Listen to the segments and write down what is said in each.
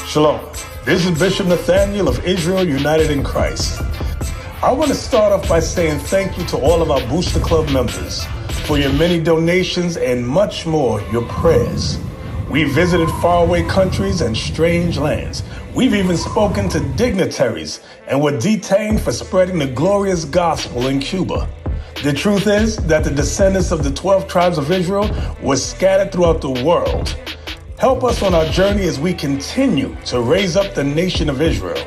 Shalom. This is Bishop Nathaniel of Israel United in Christ. I want to start off by saying thank you to all of our Booster Club members for your many donations and much more, your prayers. We visited faraway countries and strange lands. We've even spoken to dignitaries and were detained for spreading the glorious gospel in Cuba. The truth is that the descendants of the 12 tribes of Israel were scattered throughout the world. Help us on our journey as we continue to raise up the nation of Israel.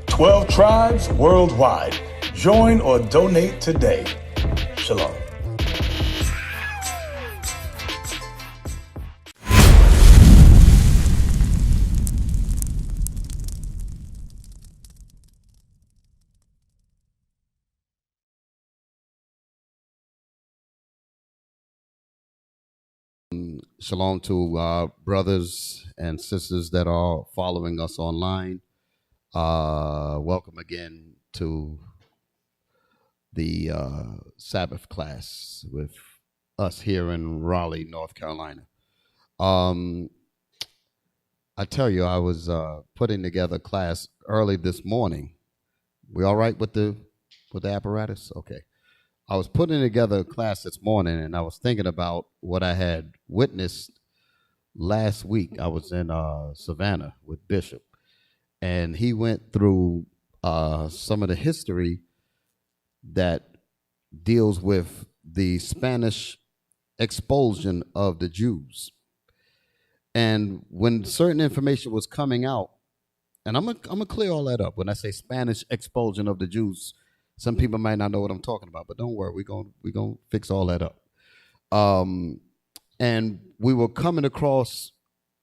12 tribes worldwide. Join or donate today. Shalom. Shalom to our brothers and sisters that are following us online. Welcome again to the Sabbath class with us here in Raleigh, North Carolina. I tell you, I was putting together a class early this morning. We all right with the apparatus? Okay. I was putting together a class this morning, and I was thinking about what I had witnessed last week. I was in Savannah with Bishop, and he went through some of the history that deals with the Spanish expulsion of the Jews. And when certain information was coming out, and I'm gonna clear all that up. When I say Spanish expulsion of the Jews, some people might not know what I'm talking about, but don't worry, we're gonna fix all that up. And we were coming across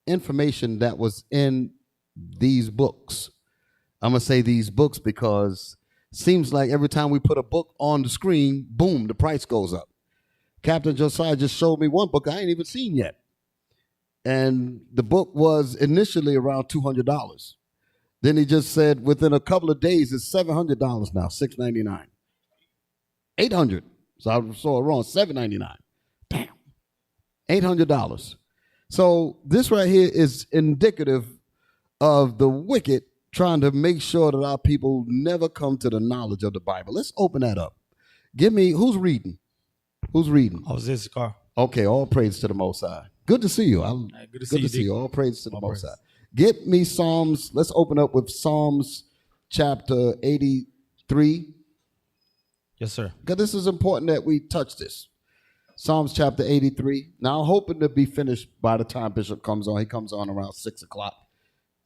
information that was in these books. I'm gonna say these books because it seems like every time we put a book on the screen, boom, the price goes up. Captain Josiah just showed me one book I ain't even seen yet. And the book was initially around $200. Then he just said within a couple of days it's $700 now, $699. $800. So I saw it wrong, $799. Damn. $800. So this right here is indicative of the wicked trying to make sure that our people never come to the knowledge of the Bible. Let's open that up. Give me, who's reading? Who's reading? I was this car. Okay, all praise to the Most High. Good to see you. Good to see you. All praise to the Most High. Get me Psalms. Let's open up with Psalms chapter 83. Yes, sir. Because this is important that we touch this. Psalms chapter 83. Now, I'm hoping to be finished by the time Bishop comes on. He comes on around 6 o'clock.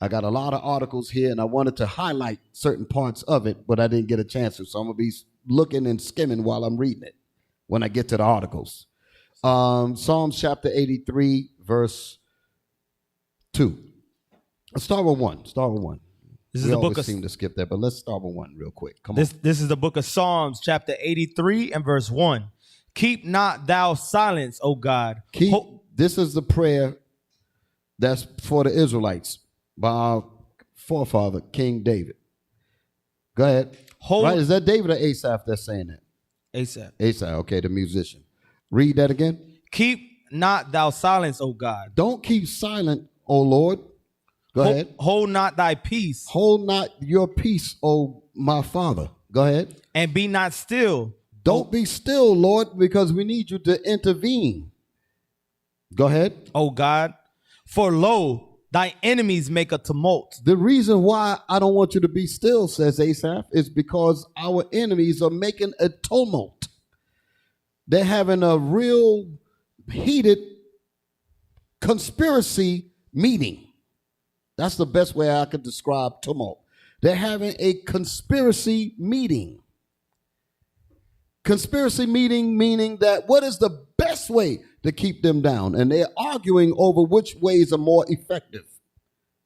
I got a lot of articles here, and I wanted to highlight certain parts of it, but I didn't get a chance to. So I'm going to be looking and skimming while I'm reading it when I get to the articles. Psalms chapter 83, verse 2. Let's start with 1. Start with 1. This is we the always book of, seem to skip that, but let's start with 1 real quick. Come on. This is the book of Psalms, chapter 83 and verse 1. Keep not thou silence, O God. This is the prayer that's for the Israelites by our forefather, King David. Go ahead. Right? Is that David or Asaph that's saying that? Asaph. Asaph, okay, the musician. Read that again. Keep not thou silence, O God. Don't keep silent, O Lord. Go ahead. Hold not thy peace. Hold not your peace, O my Father. Go ahead. And be not still. Don't be still, Lord, because we need you to intervene. Go ahead. O God, for lo, thy enemies make a tumult. The reason why I don't want you to be still, says Asaph, is because our enemies are making a tumult. They're having a real heated conspiracy meeting. That's the best way I could describe tumult. They're having a conspiracy meeting. Conspiracy meeting meaning that what is the best way to keep them down? And they're arguing over which ways are more effective.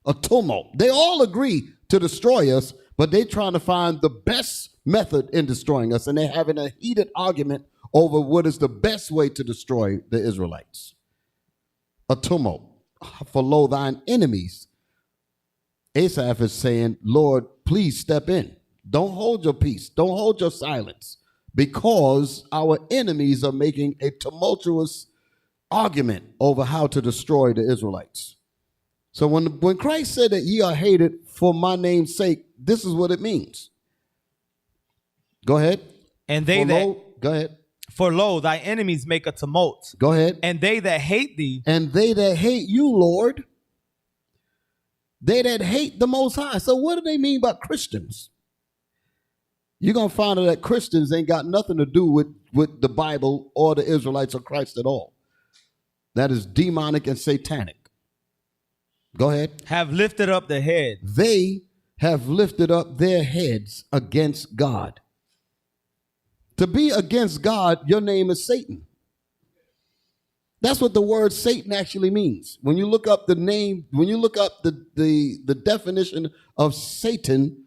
A tumult. They all agree to destroy us, but they're trying to find the best method in destroying us. And they're having a heated argument over what is the best way to destroy the Israelites. A tumult. For lo, thine enemies. Asaph is saying, Lord, please step in. Don't hold your peace. Don't hold your silence, because our enemies are making a tumultuous argument over how to destroy the Israelites. So when Christ said that ye are hated for my name's sake, this is what it means. Go ahead. And they Go ahead. For lo, thy enemies make a tumult. Go ahead. And they that hate thee. And they that hate you, Lord. They that hate the Most High. So what do they mean by Christians? You're going to find out that Christians ain't got nothing to do with the Bible or the Israelites or Christ at all. That is demonic and satanic. Go ahead. Have lifted up the head. They have lifted up their heads against God. To be against God, your name is Satan. That's what the word Satan actually means. When you look up the name, when you look up the definition of Satan,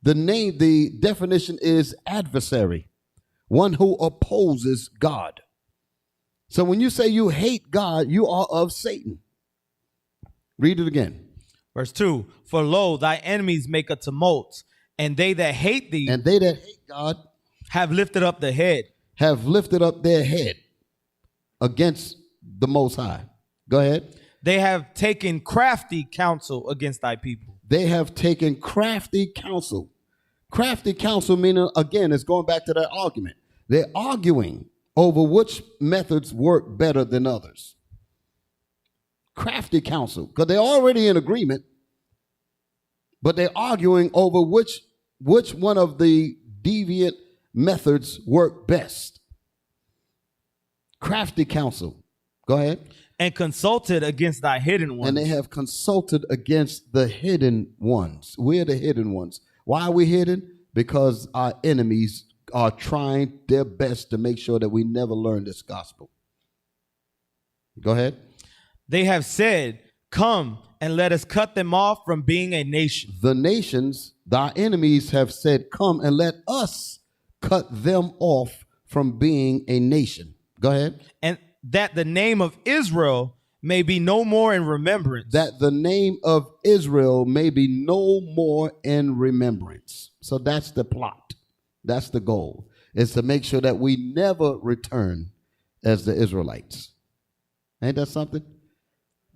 the definition is adversary, one who opposes God. So when you say you hate God, you are of Satan. Read it again. Verse 2, for lo, thy enemies make a tumult, and they that hate thee. And they that hate God. Have lifted up the head. Have lifted up their head against the Most High. Go ahead. They have taken crafty counsel against thy people. They have taken crafty counsel. Crafty counsel meaning, again, it's going back to that argument. They're arguing over which methods work better than others. Crafty counsel, because they're already in agreement, but they're arguing over which one of the deviant methods work best. Crafty counsel. Go ahead. And consulted against thy hidden ones. And they have consulted against the hidden ones. We're the hidden ones. Why are we hidden? Because our enemies are trying their best to make sure that we never learn this gospel. Go ahead. They have said, come and let us cut them off from being a nation. The nations, thy enemies, have said, come and let us cut them off from being a nation. Go ahead. And that the name of Israel may be no more in remembrance. That the name of Israel may be no more in remembrance. So that's the plot. That's the goal, is to make sure that we never return as the Israelites. Ain't that something?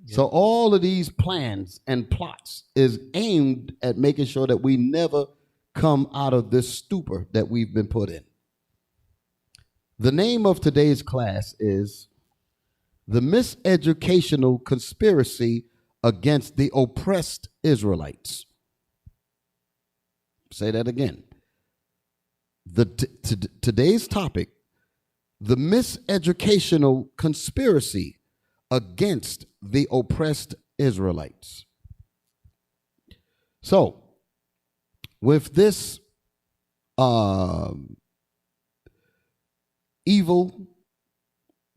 Yeah. So all of these plans and plots is aimed at making sure that we never come out of this stupor that we've been put in. The name of today's class is The Miseducational Conspiracy Against the Oppressed Israelites. Say that again. Today's topic, the miseducational conspiracy against the oppressed Israelites. So, with this evil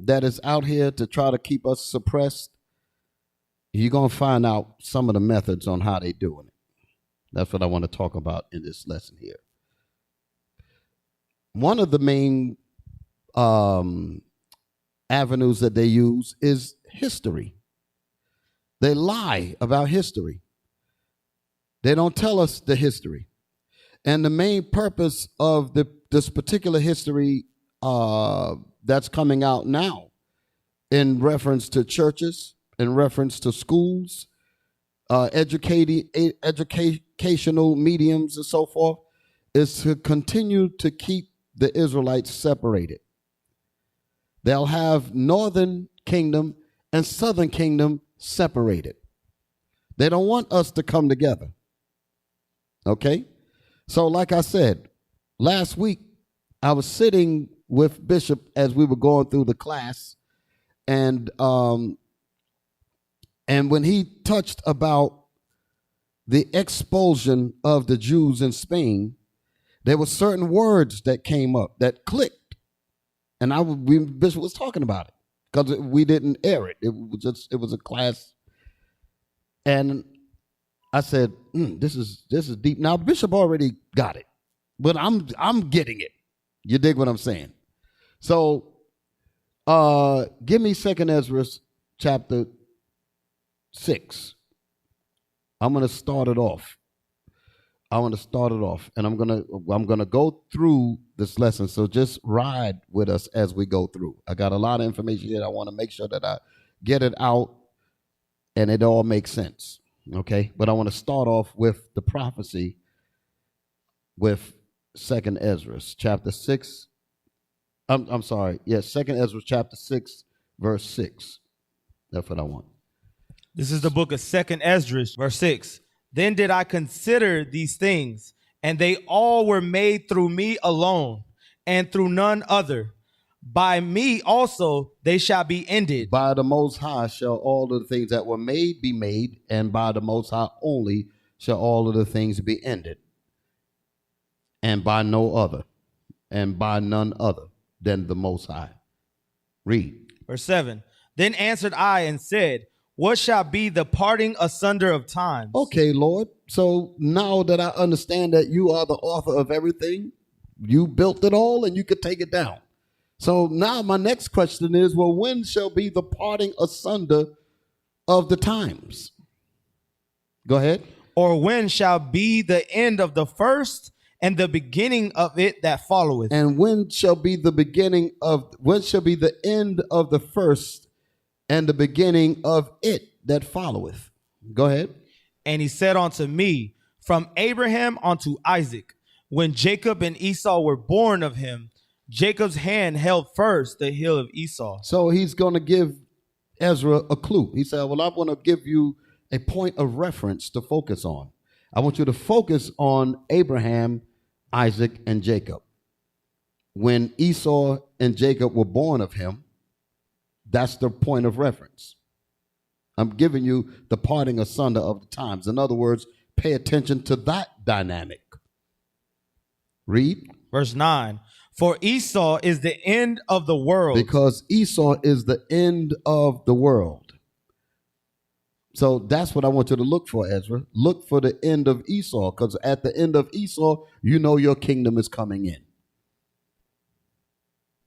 that is out here to try to keep us suppressed, you're going to find out some of the methods on how they're doing it. That's what I want to talk about in this lesson here. One of the main avenues that they use is history. They lie about history. They don't tell us the history. And the main purpose of this particular history that's coming out now in reference to churches, in reference to schools, educational mediums and so forth, is to continue to keep the Israelites separated. They'll have northern kingdom and southern kingdom separated. They don't want us to come together. Okay? So like I said, last week I was sitting with Bishop as we were going through the class, and when he touched about the expulsion of the Jews in Spain, there were certain words that came up that clicked, and Bishop was talking about it because we didn't air it. It was a class, and I said, "This is deep." Now Bishop already got it, but I'm getting it. You dig what I'm saying? So, give me 2nd Ezra chapter 6. I'm going to start it off. And I'm gonna go through this lesson. So just ride with us as we go through. I got a lot of information here. I want to make sure that I get it out and it all makes sense. Okay, but I want to start off with the prophecy with Second Ezra chapter 6. I'm sorry. Yes, Second Ezra chapter 6, verse 6. That's what I want. This is the book of Second Ezra, verse 6. Then did I consider these things, and they all were made through me alone, and through none other. By me also they shall be ended. By the Most High shall all of the things that were made be made, and by the Most High only shall all of the things be ended, and by no other, and by none other than the Most High. Read. Verse 7. Then answered I and said, what shall be the parting asunder of times? Okay, Lord. So now that I understand that you are the author of everything, you built it all and you could take it down. So now my next question is, well, when shall be the parting asunder of the times? Go ahead. Or when shall be the end of the first and the beginning of it that followeth? And when shall be the end of the first and the beginning of it that followeth? Go ahead. And he said unto me, from Abraham unto Isaac, when Jacob and Esau were born of him, Jacob's hand held first the heel of Esau. So he's going to give Ezra a clue. He said, well, I want to give you a point of reference to focus on. I want you to focus on Abraham, Isaac, and Jacob. When Esau and Jacob were born of him, that's the point of reference. I'm giving you the parting asunder of the times. In other words, pay attention to that dynamic. Read. Verse 9. For Esau is the end of the world. Because Esau is the end of the world. So that's what I want you to look for, Ezra. Look for the end of Esau, because at the end of Esau, you know your kingdom is coming in.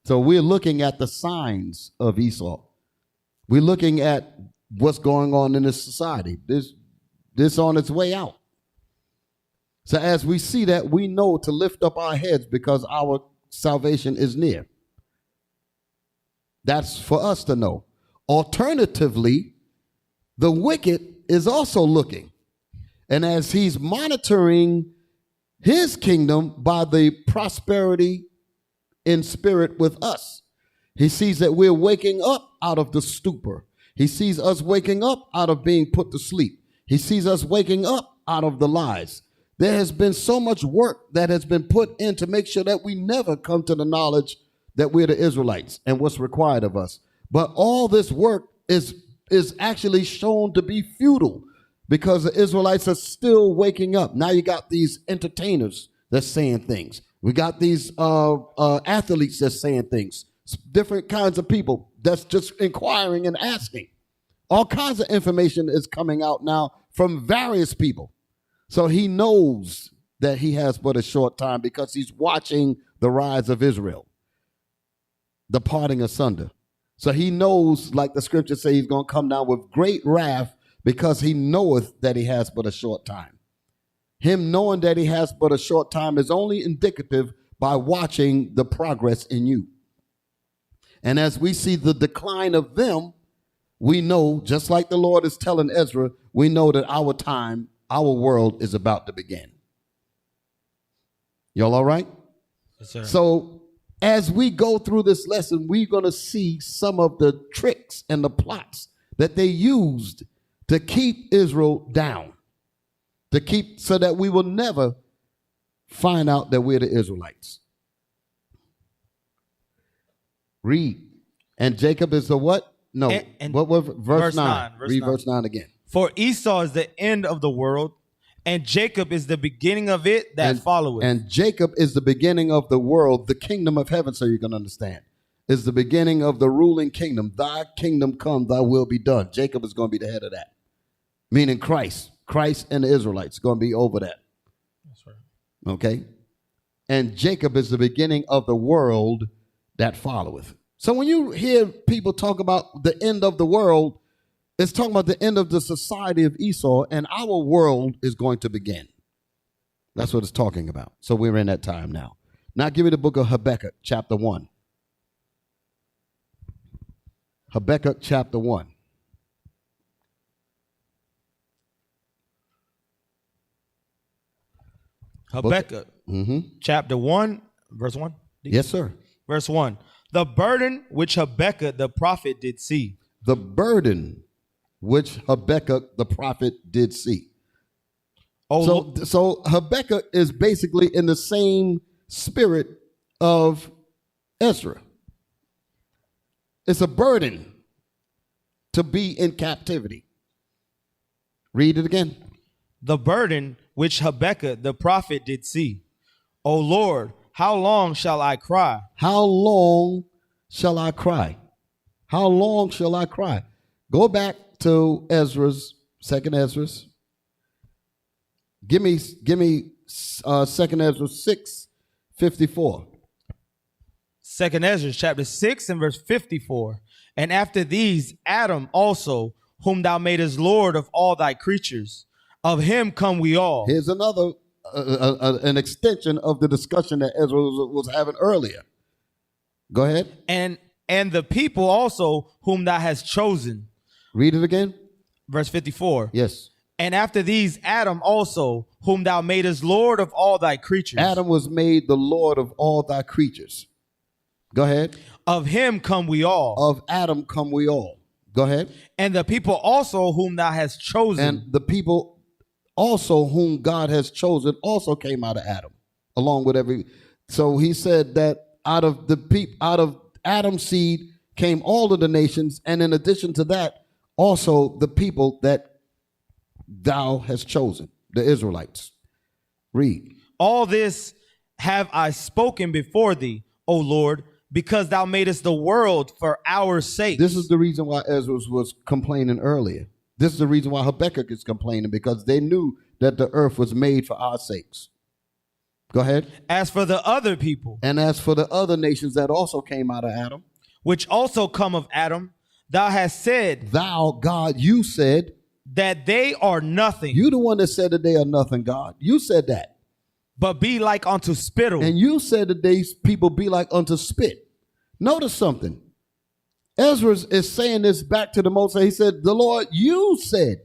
So we're looking at the signs of Esau. We're looking at what's going on in this society. This on its way out. So as we see that, we know to lift up our heads because our salvation is near. That's for us to know. Alternatively, the wicked is also looking. And as he's monitoring his kingdom by the prosperity in spirit with us, he sees that we're waking up out of the stupor. He sees us waking up out of being put to sleep. He sees us waking up out of the lies. There has been so much work that has been put in to make sure that we never come to the knowledge that we're the Israelites and what's required of us. But all this work is actually shown to be futile because the Israelites are still waking up. Now you got these entertainers that's saying things. We got these athletes that's saying things. Different kinds of people that's just inquiring and asking. All kinds of information is coming out now from various people. So he knows that he has but a short time because he's watching the rise of Israel, the parting asunder. So he knows, like the scripture says, he's going to come down with great wrath because he knoweth that he has but a short time. Him knowing that he has but a short time is only indicative by watching the progress in you. And as we see the decline of them, we know, just like the Lord is telling Ezra, we know that our time, our world is about to begin. Y'all all right? Yes, sir. So as we go through this lesson, we're going to see some of the tricks and the plots that they used to keep Israel down, to keep so that we will never find out that we're the Israelites. Read. And Jacob is the what? No. And what was verse 9? Read 9. verse 9 again. For Esau is the end of the world, and Jacob is the beginning of it that followeth. And Jacob is the beginning of the world, the kingdom of heaven, so you can understand, is the beginning of the ruling kingdom. Thy kingdom come, thy will be done. Jacob is going to be the head of that, meaning Christ. Christ and the Israelites are going to be over that. That's right. Okay? And Jacob is the beginning of the world that followeth. So when you hear people talk about the end of the world, it's talking about the end of the society of Esau, and our world is going to begin. That's what it's talking about. So we're in that time now. Now give me the book of Habakkuk, chapter 1. Habakkuk, chapter 1. Habakkuk, chapter 1, verse 1. Yes, sir. Verse 1. The burden which Habakkuk the prophet did see. The burden which Habakkuk the prophet did see. So Habakkuk is basically in the same spirit of Ezra. It's a burden to be in captivity. Read it again. The burden which Habakkuk the prophet did see. O Lord, how long shall I cry? How long shall I cry? How long shall I cry? Go back to Ezra's, second Ezra's. Give me second Ezra 6:54. Second Ezra chapter 6 and verse 54. And after these, Adam also, whom thou madest Lord of all thy creatures, of him come we all. Here's another an extension of the discussion that Ezra was having earlier. Go ahead. And the people also whom thou hast chosen. Read it again. Verse 54. Yes. And after these, Adam also, whom thou madest Lord of all thy creatures. Adam was made the Lord of all thy creatures. Go ahead. Of him come we all. Of Adam come we all. Go ahead. And the people also whom thou hast chosen. And the people also whom God has chosen also came out of Adam, along with every. So he said that out of Adam's seed came all of the nations, and in addition to that, also the people that thou hast chosen, the Israelites. Read. All this have I spoken before thee, O Lord, because thou madest the world for our sake. This is the reason why Ezra was complaining earlier. This is the reason why Habakkuk is complaining, because they knew that the earth was made for our sakes. Go ahead. As for the other people. And as for the other nations that also came out of Adam. Which also come of Adam, thou hast said. Thou, God, you said. That they are nothing. You the one that said that they are nothing, God. You said that. But be like unto spittle. And you said that these people be like unto spit. Notice something. Ezra is saying this back to the Most High. He said, the Lord, you said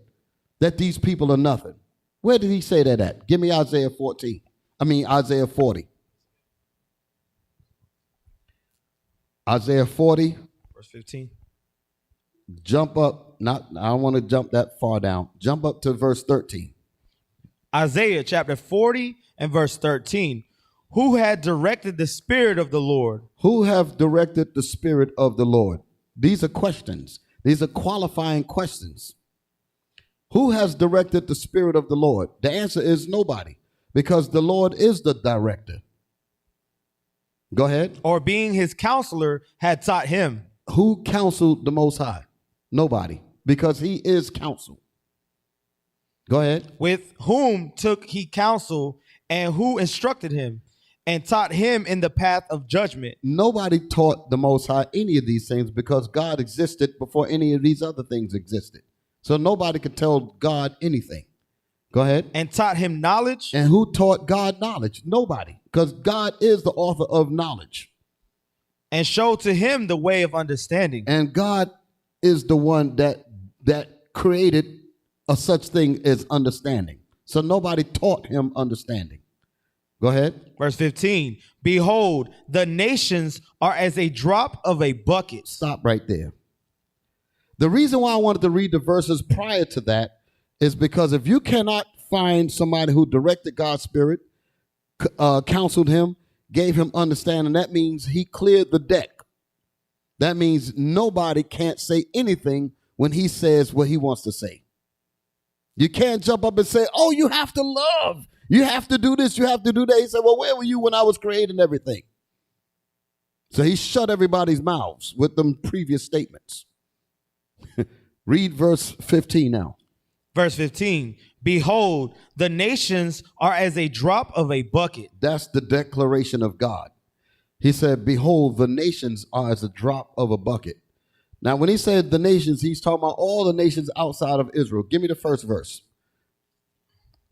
that these people are nothing. Where did he say that at? Give me Isaiah 40. Isaiah 40. Verse 15. Jump up. I don't want to jump that far down. Jump up to verse 13. Isaiah chapter 40 and verse 13. Who had directed the Spirit of the Lord? Who have directed the Spirit of the Lord? These are questions. These are qualifying questions. Who has directed the Spirit of the Lord? The answer is nobody, because the Lord is the director. Go ahead. Or being his counselor had taught him. Who counseled the Most High? Nobody, because he is counsel. Go ahead. With whom took he counsel, and who instructed him and taught him in the path of judgment? Nobody taught the Most High any of these things, because God existed before any of these other things existed. So nobody could tell God anything. Go ahead. And taught him knowledge. And who taught God knowledge? Nobody, because God is the author of knowledge. And showed to him the way of understanding. And God is the one that created a such thing as understanding. So nobody taught him understanding. Go ahead. Verse 15. Behold, the nations are as a drop of a bucket. Stop right there. The reason why I wanted to read the verses prior to that is because if you cannot find somebody who directed God's Spirit, counseled him, gave him understanding, that means he cleared the deck. That means nobody can't say anything when he says what he wants to say. You can't jump up and say, oh, you have to love. You have to do this. You have to do that. He said, well, where were you when I was creating everything? So he shut everybody's mouths with them previous statements. Read verse 15 now. Verse 15. Behold, the nations are as a drop of a bucket. That's the declaration of God. He said, behold, the nations are as a drop of a bucket. Now, when he said the nations, he's talking about all the nations outside of Israel. Give me the first verse.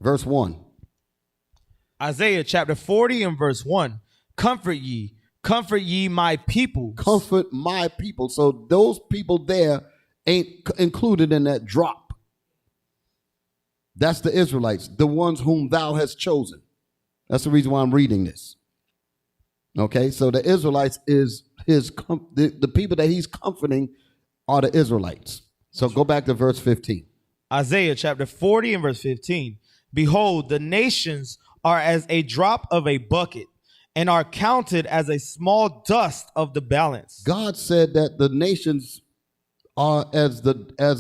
Verse 1. Isaiah chapter 40 and verse 1. Comfort ye my people. Comfort my people. So those people there ain't included in that drop. That's the Israelites, the ones whom thou hast chosen. That's the reason why I'm reading this. Okay, so the Israelites is the people that he's comforting are the Israelites. So go back to verse 15. Isaiah chapter 40 and verse 15. Behold, the nations are as a drop of a bucket and are counted as a small dust of the balance. God said that the nations are as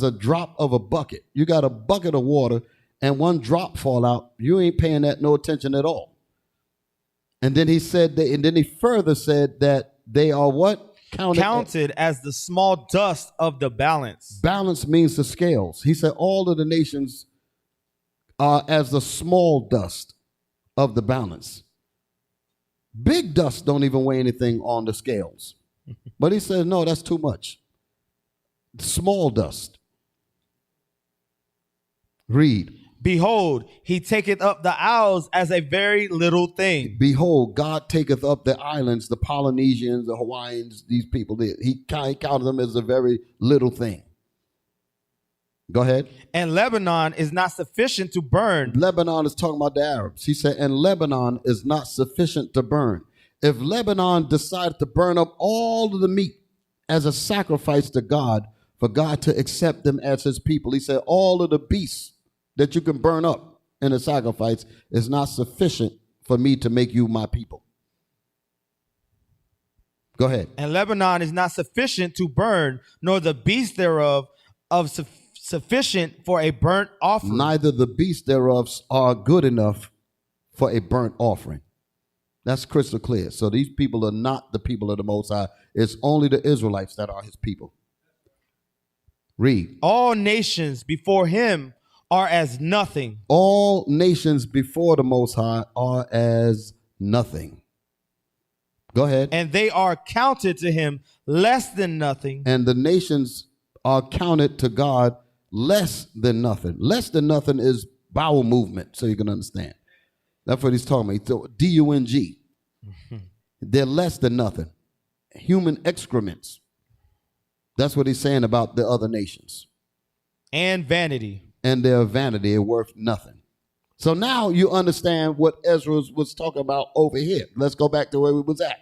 a drop of a bucket. You got a bucket of water and one drop fall out. You ain't paying that no attention at all. And then he said and then he further said that they are what? Counted as the small dust of the balance. Balance means the scales. He said all of the nations are as the small dust of the balance. Big dust don't even weigh anything on the scales. But he says, no, that's too much. Small dust. Read. Behold, he taketh up the isles as a very little thing. Behold, God taketh up the islands, the Polynesians, the Hawaiians, these people. He counted them as a very little thing. Go ahead. And Lebanon is not sufficient to burn. Lebanon is talking about the Arabs. He said, and Lebanon is not sufficient to burn. If Lebanon decided to burn up all of the meat as a sacrifice to God, for God to accept them as his people, he said, all of the beasts that you can burn up in a sacrifice is not sufficient for me to make you my people. Go ahead. And Lebanon is not sufficient to burn, nor the beast thereof sufficient for a burnt offering. Neither the beasts thereof are good enough for a burnt offering. That's crystal clear. So these people are not the people of the Most High. It's only the Israelites that are his people. Read. All nations before him are as nothing. All nations before the Most High are as nothing. Go ahead. And they are counted to him less than nothing. And the nations are counted to God less than nothing. Less than nothing is bowel movement, so you can understand. That's what he's talking about. So D-U-N-G. They're less than nothing. Human excrements. That's what he's saying about the other nations. And vanity. And their vanity are worth nothing. So now you understand what Ezra was talking about over here. Let's go back to where we was at.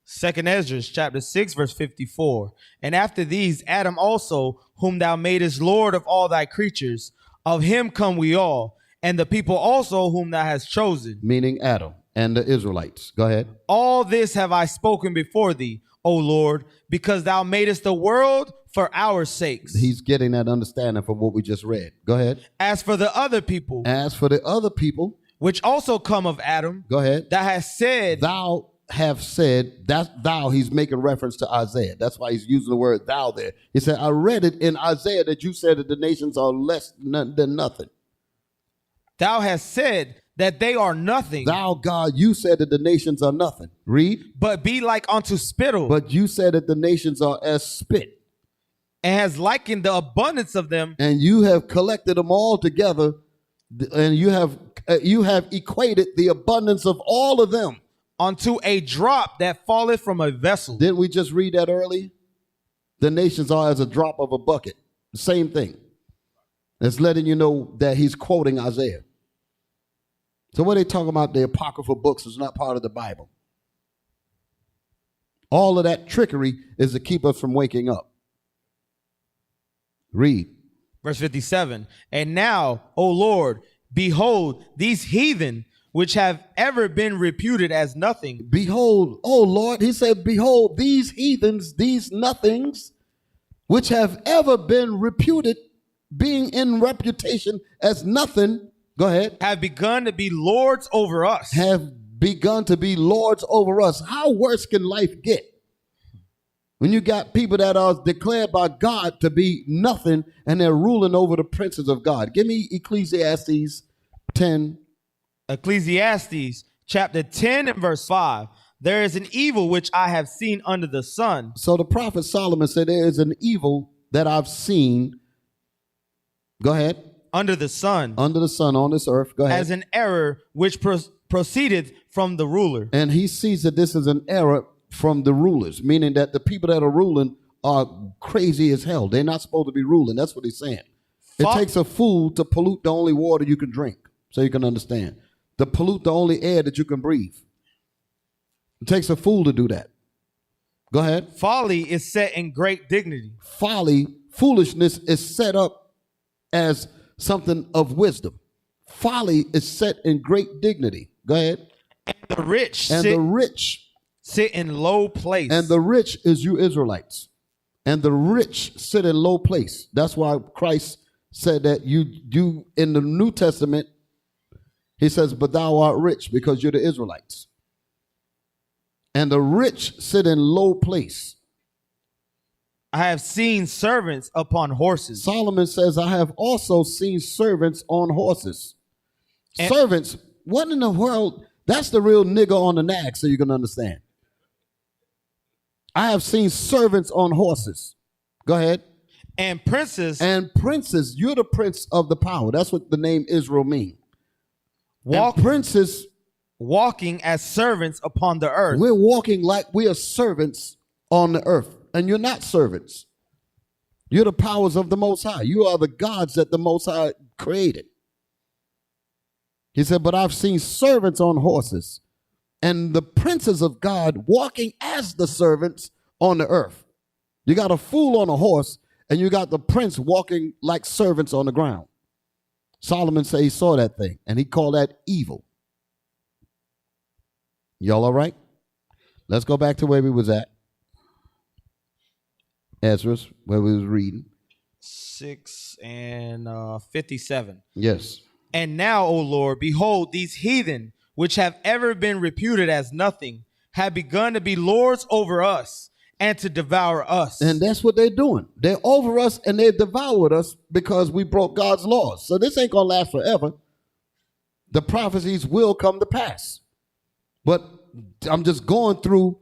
2nd Ezra chapter 6 verse 54. And after these Adam also, whom thou madest Lord of all thy creatures, of him come we all, and the people also whom thou hast chosen. Meaning Adam and the Israelites. Go ahead. All this have I spoken before thee, O Lord, because thou madest the world for our sakes. He's getting that understanding from what we just read. Go ahead. As for the other people. As for the other people. Which also come of Adam. Go ahead. That has said. Thou have said, that thou, he's making reference to Isaiah. That's why he's using the word thou there. He said, I read it in Isaiah that you said that the nations are less than nothing. Thou hast said that they are nothing. Thou, God, you said that the nations are nothing. Read. But be like unto spittle. But you said that the nations are as spit. And has likened the abundance of them. And you have collected them all together. And you have equated the abundance of all of them. Unto a drop that falleth from a vessel. Didn't we just read that early? The nations are as a drop of a bucket. The same thing. It's letting you know that he's quoting Isaiah. So what they talking about, the apocryphal books is not part of the Bible. All of that trickery is to keep us from waking up. Read. Verse 57. And now, O Lord, behold, these heathen, which have ever been reputed as nothing. Behold, O Lord, he said, behold, these heathens, these nothings, which have ever been reputed, being in reputation as nothing. Go ahead. Have begun to be lords over us. Have begun to be lords over us. How worse can life get? When you got people that are declared by God to be nothing and they're ruling over the princes of God. Give me Ecclesiastes 10. Ecclesiastes chapter 10 and verse 5. There is an evil which I have seen under the sun. So the prophet Solomon said there is an evil that I've seen. Go ahead. Under the sun. Under the sun on this earth. Go ahead. As an error which proceeded from the ruler. And he sees that this is an error from the rulers, meaning that the people that are ruling are crazy as hell. They're not supposed to be ruling. That's what he's saying. It takes a fool to pollute the only water you can drink, so you can understand. to pollute the only air that you can breathe. It takes a fool to do that. Go ahead. Folly is set in great dignity. Foolishness is set up as something of wisdom. Folly is set in great dignity. Go ahead. And the rich sit in low place. And the rich is you Israelites. And the rich sit in low place. That's why Christ said that you in the New Testament, he says, but thou art rich, because you're the Israelites. And the rich sit in low place. I have seen servants upon horses. Solomon says, I have also seen servants on horses. And servants, what in the world? That's the real nigger on the nag, so you can understand. I have seen servants on horses. Go ahead. And princes. And princes, you're the prince of the power. That's what the name Israel means. Princes walking as servants upon the earth. We're walking like we are servants on the earth. And you're not servants. You're the powers of the Most High. You are the gods that the Most High created. He said, but I've seen servants on horses and the princes of God walking as the servants on the earth. You got a fool on a horse and you got the prince walking like servants on the ground. Solomon said he saw that thing and he called that evil. Y'all all right? Let's go back to where we was at. Ezra, where we was reading. 6 and 57. Yes. And now, O Lord, behold, these heathen, which have ever been reputed as nothing, have begun to be lords over us and to devour us. And that's what they're doing. They're over us and they devoured us because we broke God's laws. So this ain't going to last forever. The prophecies will come to pass. But I'm just going through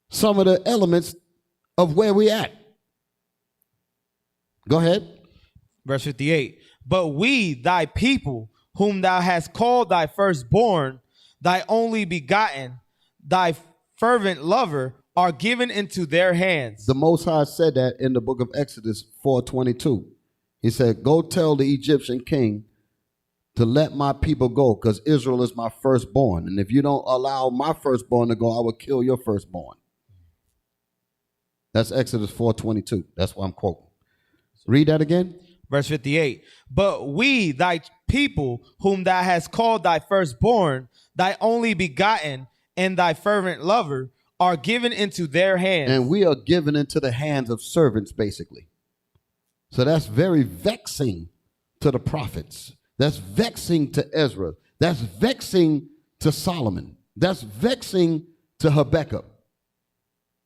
some of the elements of where we at. Go ahead. Verse 58. But we, thy people, whom thou hast called thy firstborn, thy only begotten, thy fervent lover, are given into their hands. The Most High said that in the book of Exodus 4:22. He said, go tell the Egyptian king to let my people go, because Israel is my firstborn. And if you don't allow my firstborn to go, I will kill your firstborn. That's Exodus 4:22. That's what I'm quoting. Read that again. Verse 58. But we, thy people, whom thou hast called thy firstborn, thy only begotten, and thy fervent lover, are given into their hands. And we are given into the hands of servants, basically. So that's very vexing to the prophets. That's vexing to Ezra. That's vexing to Solomon. That's vexing to Habakkuk.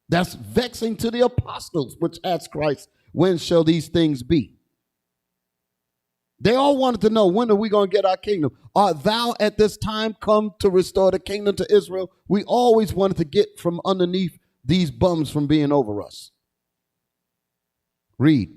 That's vexing to the apostles, which asked Christ, when shall these things be? They all wanted to know, when are we going to get our kingdom? Art thou at this time come to restore the kingdom to Israel? We always wanted to get from underneath these bums from being over us. Read.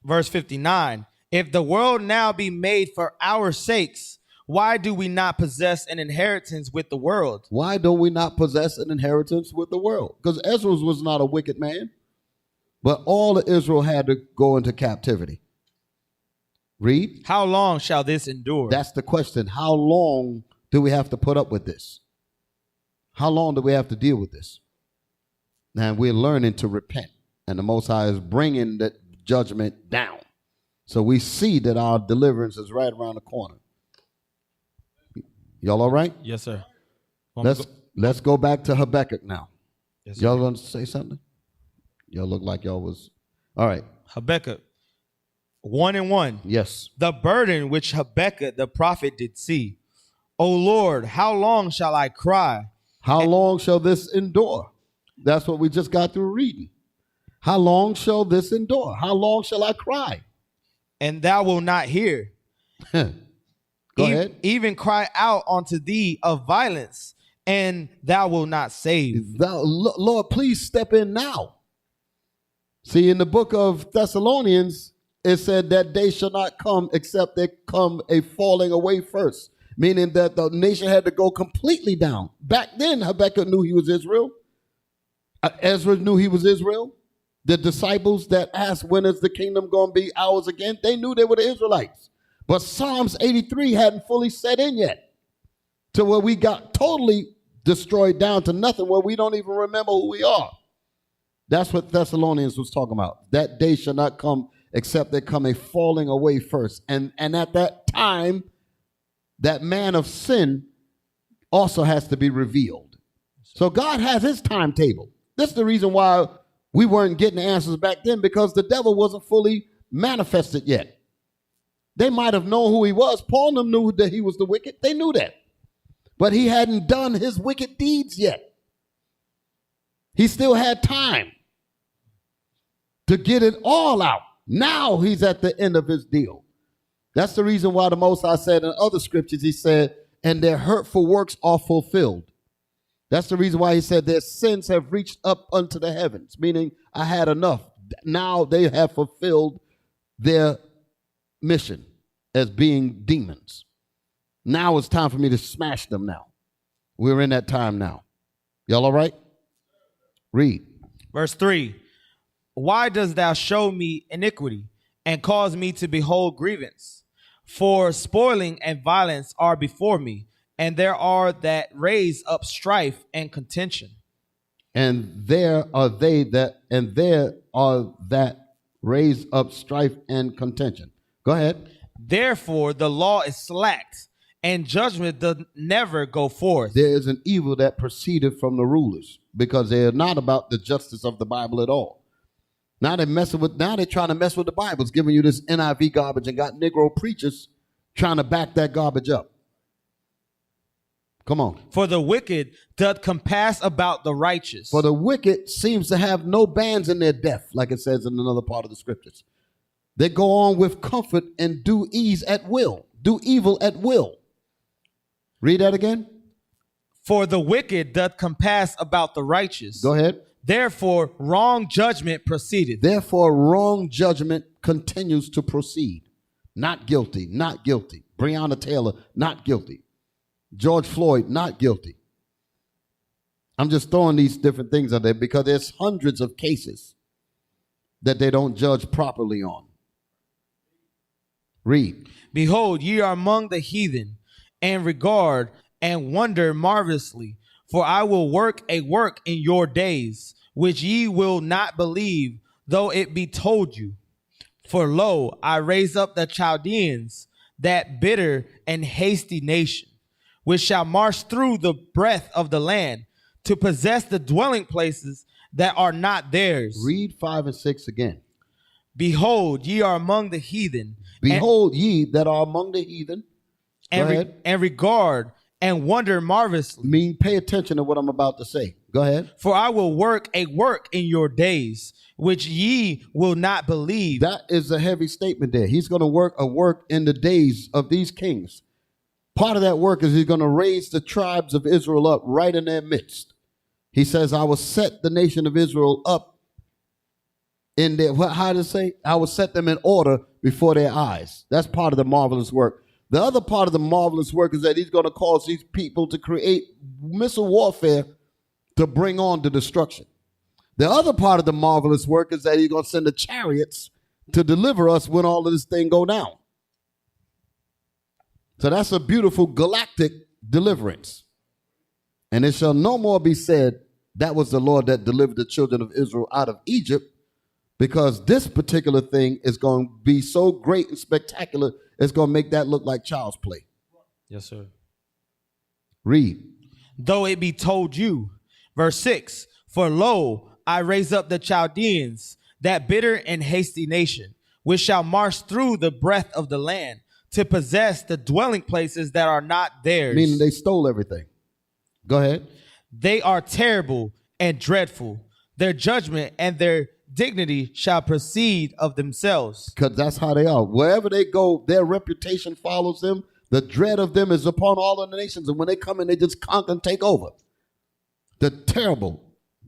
Verse 59. If the world now be made for our sakes, why do we not possess an inheritance with the world? Why don't we not possess an inheritance with the world? Because Ezra was not a wicked man, but all of Israel had to go into captivity. Read. How long shall this endure? That's the question. How long do we have to put up with this? How long do we have to deal with this? And we're learning to repent. And the Most High is bringing that judgment down. So we see that our deliverance is right around the corner. Y'all all right? Yes, sir. Let's go back to Habakkuk now. Yes, y'all want to say something? Y'all look like y'all was. All right. Habakkuk 1:1. Yes. The burden which Habakkuk the prophet did see. O Lord, how long shall I cry? How long shall this endure? That's what we just got through reading. How long shall this endure? How long shall I cry? And thou wilt not hear. Go ahead. Even cry out unto thee of violence, and thou wilt not save. Lord, please step in now. See, in the book of Thessalonians, it said that day shall not come except there come a falling away first, meaning that the nation had to go completely down. Back then, Habakkuk knew he was Israel. Ezra knew he was Israel. The disciples that asked, when is the kingdom going to be ours again? They knew they were the Israelites. But Psalms 83 hadn't fully set in yet to where we got totally destroyed down to nothing, where we don't even remember who we are. That's what Thessalonians was talking about. That day shall not come except there come a falling away first. And at that time, that man of sin also has to be revealed. So God has his timetable. This is the reason why we weren't getting the answers back then, because the devil wasn't fully manifested yet. They might have known who he was. Paul knew that he was the wicked. They knew that. But he hadn't done his wicked deeds yet. He still had time to get it all out. Now he's at the end of his deal. That's the reason why the Most High said in other scriptures, he said, and their hurtful works are fulfilled. That's the reason why he said their sins have reached up unto the heavens, meaning I had enough. Now they have fulfilled their mission as being demons. Now it's time for me to smash them now. We're in that time now. Y'all all right? Read. Verse 3. Why dost thou show me iniquity and cause me to behold grievance? For spoiling and violence are before me, and there are that raise up strife and contention. And there are that raise up strife and contention. Go ahead. Therefore the law is slacked, and judgment doth never go forth. There is an evil that proceeded from the rulers, because they are not about the justice of the Bible at all. Now they're trying to mess with the Bible. It's giving you this NIV garbage and got Negro preachers trying to back that garbage up. Come on. For the wicked doth compass about the righteous. For the wicked seems to have no bands in their death, like it says in another part of the scriptures. They go on with comfort and do ease at will, do evil at will. Read that again. For the wicked doth compass about the righteous. Go ahead. Therefore wrong judgment proceedeth. Therefore wrong judgment continues to proceed. Not guilty, not guilty. Breonna Taylor, not guilty. George Floyd, not guilty. I'm just throwing these different things out there because there's hundreds of cases that they don't judge properly on. Read. Behold, ye are among the heathen, and regard and wonder marvelously. For I will work a work in your days, which ye will not believe, though it be told you. For lo, I raise up the Chaldeans, that bitter and hasty nation, which shall march through the breadth of the land, to possess the dwelling places that are not theirs. Read 5 and 6 again. Behold, ye are among the heathen. Behold, ye that are among the heathen. And regard and wonder marvelously. Pay attention to what I'm about to say. Go ahead. For I will work a work in your days, which ye will not believe. That is a heavy statement there. He's going to work a work in the days of these kings. Part of that work is he's going to raise the tribes of Israel up right in their midst. He says, I will set the nation of Israel up in their, how to say? I will set them in order before their eyes. That's part of the marvelous work. The other part of the marvelous work is that he's going to cause these people to create missile warfare to bring on the destruction. The other part of the marvelous work is that he's going to send the chariots to deliver us when all of this thing go down. So that's a beautiful galactic deliverance. And it shall no more be said, that was the Lord that delivered the children of Israel out of Egypt, because this particular thing is going to be so great and spectacular, it's going to make that look like child's play. Yes, sir. Read. Though it be told you, verse 6, for lo, I raise up the Chaldeans, that bitter and hasty nation, which shall march through the breadth of the land, to possess the dwelling places that are not theirs. Meaning they stole everything. Go ahead. They are terrible and dreadful. Their judgment and their dignity shall proceed of themselves. Because that's how they are. Wherever they go, their reputation follows them. The dread of them is upon all of the nations. And when they come in, they just conquer and take over. The terrible.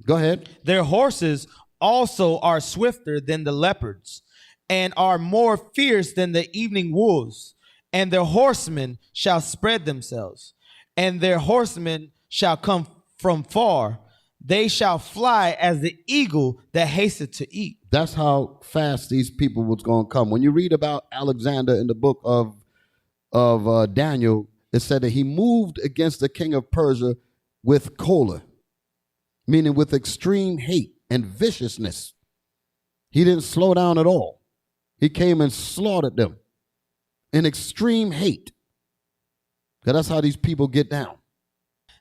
Go ahead. Their horses also are swifter than the leopards, and are more fierce than the evening wolves. And their horsemen shall spread themselves, and their horsemen shall come from far. They shall fly as the eagle that hasteth to eat. That's how fast these people was going to come. When you read about Alexander in the book of of Daniel, it said that he moved against the king of Persia with choler, meaning with extreme hate and viciousness. He didn't slow down at all. He came and slaughtered them in extreme hate. Because that's how these people get down.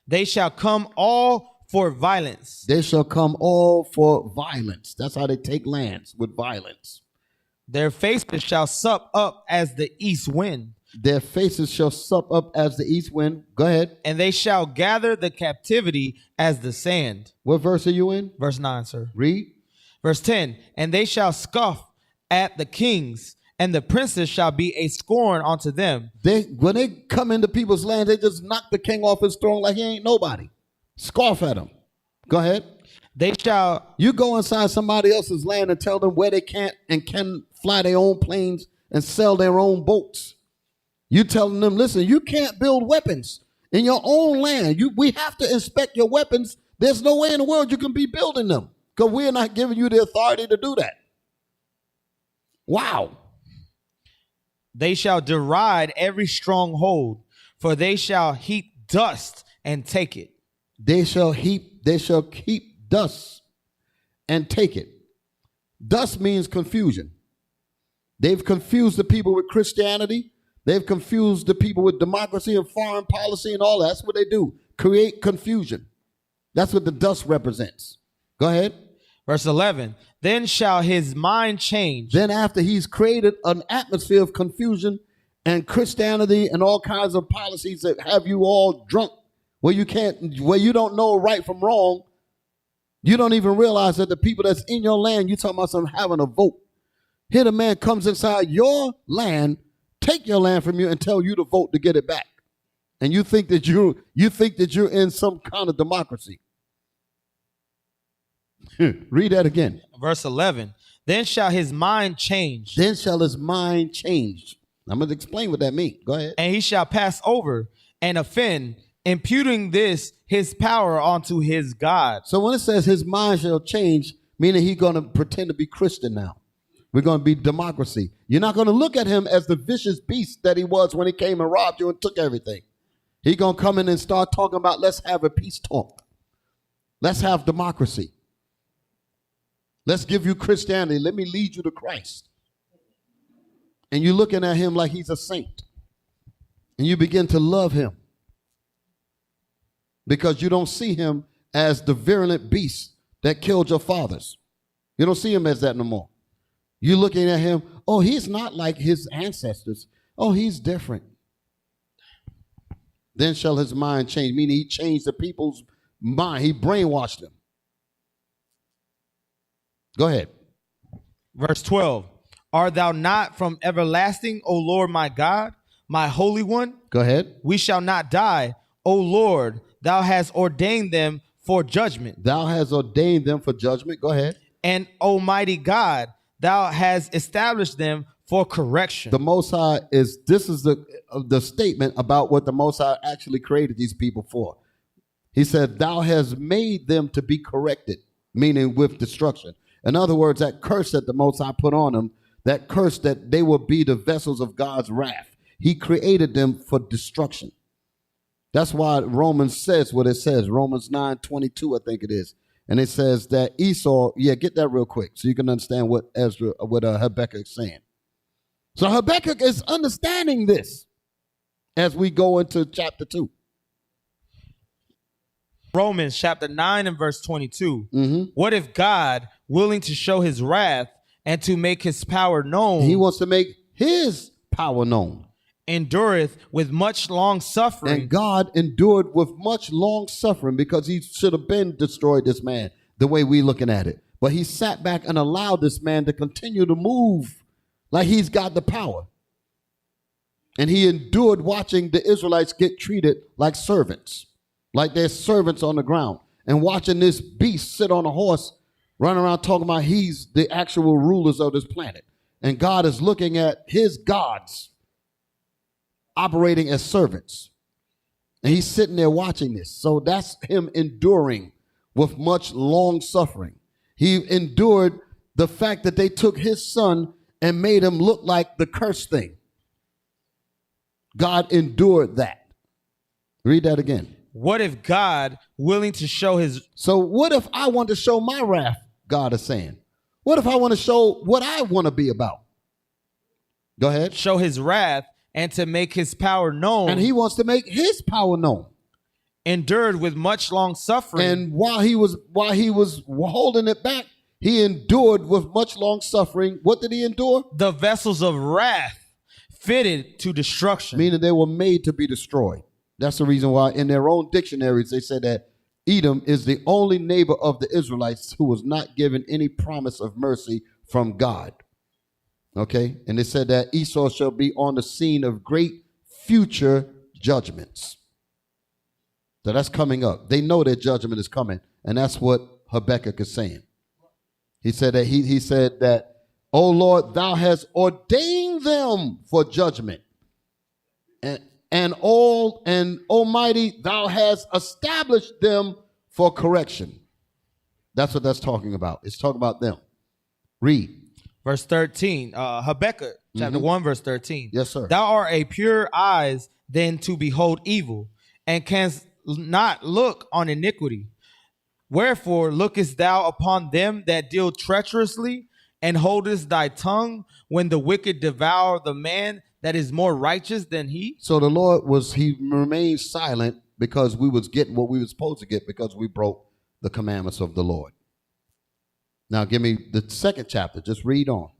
They shall come all for violence. They shall come all for violence. That's how they take lands, with violence. Their faces shall sup up as the east wind. Their faces shall sup up as the east wind. Go ahead. And they shall gather the captivity as the sand. What verse are you in? Verse 9, sir. Read. Verse 10. And they shall scoff at the kings, and the princes shall be a scorn unto them. When they come into people's land, they just knock the king off his throne like he ain't nobody. Scoff at him. Go ahead. They shall. You go inside somebody else's land and tell them where they can't and can fly their own planes and sell their own boats. You telling them, listen, you can't build weapons in your own land. We have to inspect your weapons. There's no way in the world you can be building them because we're not giving you the authority to do that. Wow. They shall deride every stronghold, for they shall heap dust and take it. They shall keep dust and take it. Dust means confusion. They've confused the people with Christianity. They've confused the people with democracy and foreign policy and all that. That's what they do. Create confusion. That's what the dust represents. Go ahead. Verse 11. Then shall his mind change. Then after he's created an atmosphere of confusion and Christianity and all kinds of policies that have you all drunk where you don't know right from wrong, you don't even realize that the people that's in your land, you're talking about some having a vote. Here the man comes inside your land, take your land from you and tell you to vote to get it back. And you think that you're in some kind of democracy. Read that again. Verse 11. Then shall his mind change. Then shall his mind change. I'm going to explain what that means. Go ahead. And he shall pass over and offend, imputing this his power onto his God. So when it says his mind shall change, meaning he's going to pretend to be Christian now. We're going to be democracy. You're not going to look at him as the vicious beast that he was when he came and robbed you and took everything. He's going to come in and start talking about, let's have a peace talk. Let's have democracy. Let's give you Christianity. Let me lead you to Christ. And you're looking at him like he's a saint. And you begin to love him. Because you don't see him as the virulent beast that killed your fathers. You don't see him as that no more. You're looking at him, oh, he's not like his ancestors. Oh, he's different. Then shall his mind change, meaning he changed the people's mind. He brainwashed them. Go ahead. Verse 12. Art thou not from everlasting, O Lord my God, my Holy One? Go ahead. We shall not die, O Lord. Thou hast ordained them for judgment. Thou hast ordained them for judgment. Go ahead. And Almighty God, thou hast established them for correction. The Most High this is the statement about what the Most High actually created these people for. He said, thou hast made them to be corrected, meaning with destruction. In other words, that curse that the Most High put on them, that curse that they will be the vessels of God's wrath. He created them for destruction. That's why Romans says what it says. Romans 9:22, I think it is. And it says that Esau, get that real quick so you can understand what Habakkuk is saying. So Habakkuk is understanding this as we go into chapter 2. Romans chapter 9 and verse 22. Mm-hmm. What if God, willing to show his wrath and to make his power known, he wants to make his power known, endureth with much long suffering. And God endured with much long suffering because he should have been destroyed, this man, the way we looking at it. But he sat back and allowed this man to continue to move like he's got the power. And he endured watching the Israelites get treated like servants, like they're servants on the ground, and watching this beast sit on a horse, run around talking about he's the actual rulers of this planet. And God is looking at his gods operating as servants. And he's sitting there watching this. So that's him enduring with much long suffering. He endured the fact that they took his son and made him look like the cursed thing. God endured that. Read that again. What if God, willing to show his... So what if I want to show my wrath, God is saying? What if I want to show what I want to be about? Go ahead. Show his wrath and to make his power known. And he wants to make his power known. Endured with much long suffering. And while he was holding it back, he endured with much long suffering. What did he endure? The vessels of wrath fitted to destruction. Meaning they were made to be destroyed. That's the reason why in their own dictionaries they said that Edom is the only neighbor of the Israelites who was not given any promise of mercy from God. Okay? And they said that Esau shall be on the scene of great future judgments. So that's coming up. They know that judgment is coming. And that's what Habakkuk is saying. He said that he said that, O Lord, thou hast ordained them for judgment. And Almighty, thou hast established them for correction. That's what that's talking about. It's talking about them. Read. Verse 13, Habakkuk, chapter 1, verse 13. Yes, sir. Thou art a pure eyes then to behold evil, and canst not look on iniquity. Wherefore lookest thou upon them that deal treacherously, and holdest thy tongue when the wicked devour the man that is more righteous than he? So the Lord he remained silent because we was getting what we were supposed to get because we broke the commandments of the Lord. Now give me the second chapter. Just read on.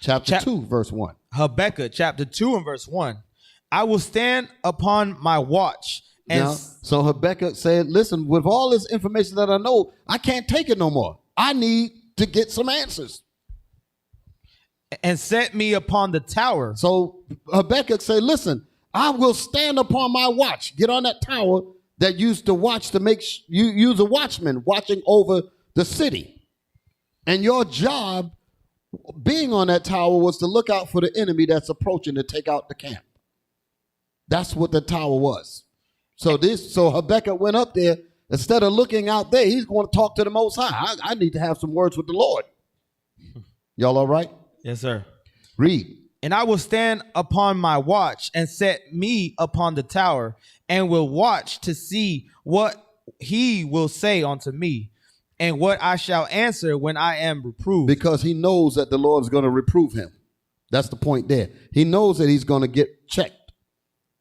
Chapter 2, verse 1. Habakkuk, chapter 2 and verse 1. I will stand upon my watch. And so Habakkuk said, listen, with all this information that I know, I can't take it no more. I need to get some answers. And set me upon the tower. So Habakkuk said, listen, I will stand upon my watch. Get on that tower that used to watch to make you use a watchman watching over the city. And your job being on that tower was to look out for the enemy that's approaching to take out the camp. That's what the tower was. So Habakkuk went up there. Instead of looking out there, he's going to talk to the Most High. I need to have some words with the Lord. Y'all all right? Yes, sir. Read. And I will stand upon my watch and set me upon the tower and will watch to see what he will say unto me and what I shall answer when I am reproved. Because he knows that the Lord is going to reprove him. That's the point there. He knows that he's going to get checked.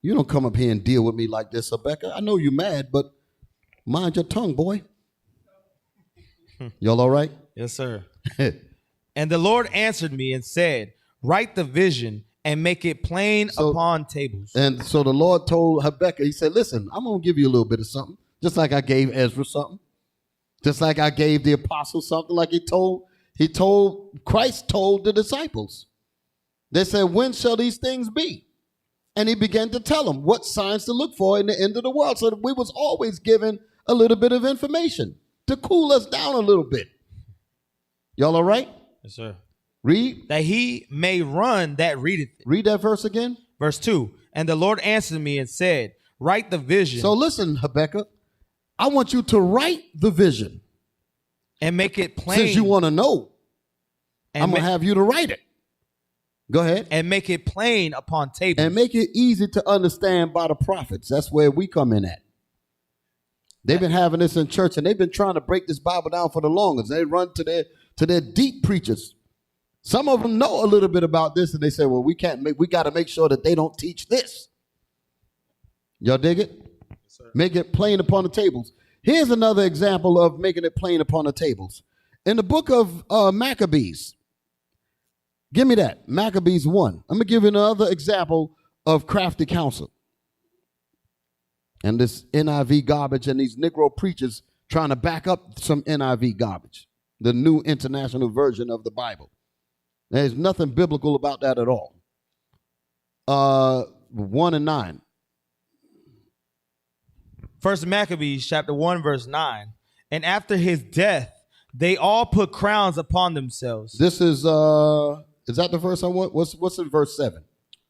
You don't come up here and deal with me like this, Habakkuk. I know you're mad, but mind your tongue, boy. Y'all all right? Yes, sir. And the Lord answered me and said, write the vision and make it plain upon tables. And so the Lord told Habakkuk, he said, listen, I'm going to give you a little bit of something, just like I gave Ezra something, just like I gave the apostles something, like Christ told the disciples. They said, when shall these things be? And he began to tell them what signs to look for in the end of the world. So that we was always given a little bit of information to cool us down a little bit. Y'all all right? Yes, sir. Read. That he may run that readeth it. Read that verse again. Verse 2. And the Lord answered me and said, write the vision. So listen, Habakkuk, I want you to write the vision. And make it plain. Since you want to know, I'm going to have you to write it. Go ahead. And make it plain upon tables. And make it easy to understand by the prophets. That's where we come in at. They've been having this in church, and they've been trying to break this Bible down for the longest. They run to their deep preachers. Some of them know a little bit about this, and they say, well, we got to make sure that they don't teach this. Y'all dig it? Yes, sir. Make it plain upon the tables. Here's another example of making it plain upon the tables. In the book of Maccabees, give me that, Maccabees 1. I'm going to give you another example of crafty counsel. And this NIV garbage and these Negro preachers trying to back up some NIV garbage, the New International Version of the Bible. There's nothing biblical about that at all. 1 and 9. First Maccabees chapter 1 verse 9. And after his death, they all put crowns upon themselves. This is that the verse I want? What's in verse 7?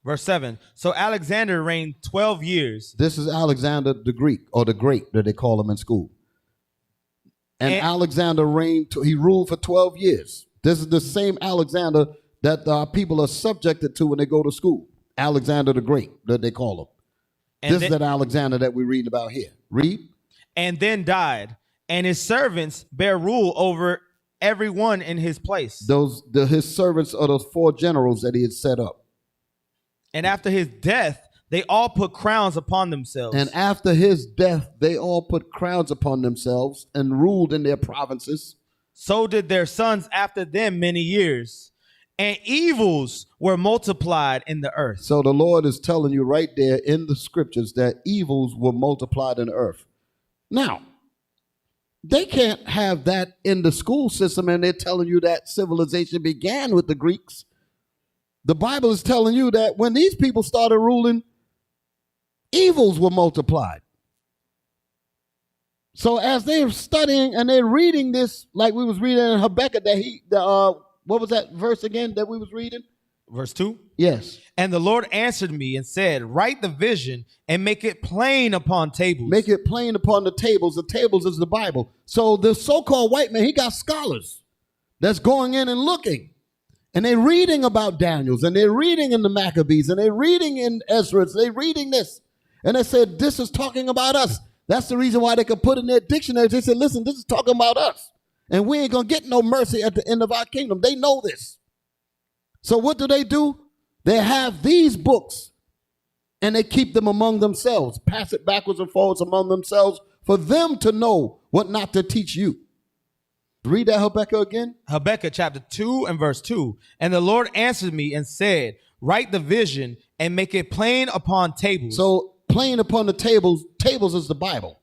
Verse 7. So Alexander reigned 12 years. This is Alexander the Greek, or the Great that they call him in school. And Alexander he ruled for 12 years. This is the same Alexander that people are subjected to when they go to school. Alexander the Great, that they call him. And this is that Alexander that we're reading about here. Read. And then died, and his servants bear rule over everyone in his place. His servants are those 4 generals that he had set up. And after his death, they all put crowns upon themselves. And after his death, they all put crowns upon themselves and ruled in their provinces. So did their sons after them many years. And evils were multiplied in the earth. So the Lord is telling you right there in the scriptures that evils were multiplied in the earth. Now, they can't have that in the school system, and they're telling you that civilization began with the Greeks. The Bible is telling you that when these people started ruling, evils were multiplied. So as they're studying and they're reading this, like we was reading in Habakkuk, what was that verse again that we was reading? Verse 2. Yes. And the Lord answered me and said, write the vision and make it plain upon tables. Make it plain upon the tables. The tables is the Bible. So the so-called white man, he got scholars that's going in and looking. And they're reading about Daniels, and they're reading in the Maccabees, and they're reading in Ezra, they're reading this. And they said, this is talking about us. That's the reason why they could put in their dictionaries. They said, listen, this is talking about us. And we ain't going to get no mercy at the end of our kingdom. They know this. So what do? They have these books, and they keep them among themselves, pass it backwards and forwards among themselves for them to know what not to teach you. Read that Habakkuk again. Habakkuk chapter 2 and verse 2. And the Lord answered me and said, write the vision and make it plain upon tables. So plain upon the tables is the Bible.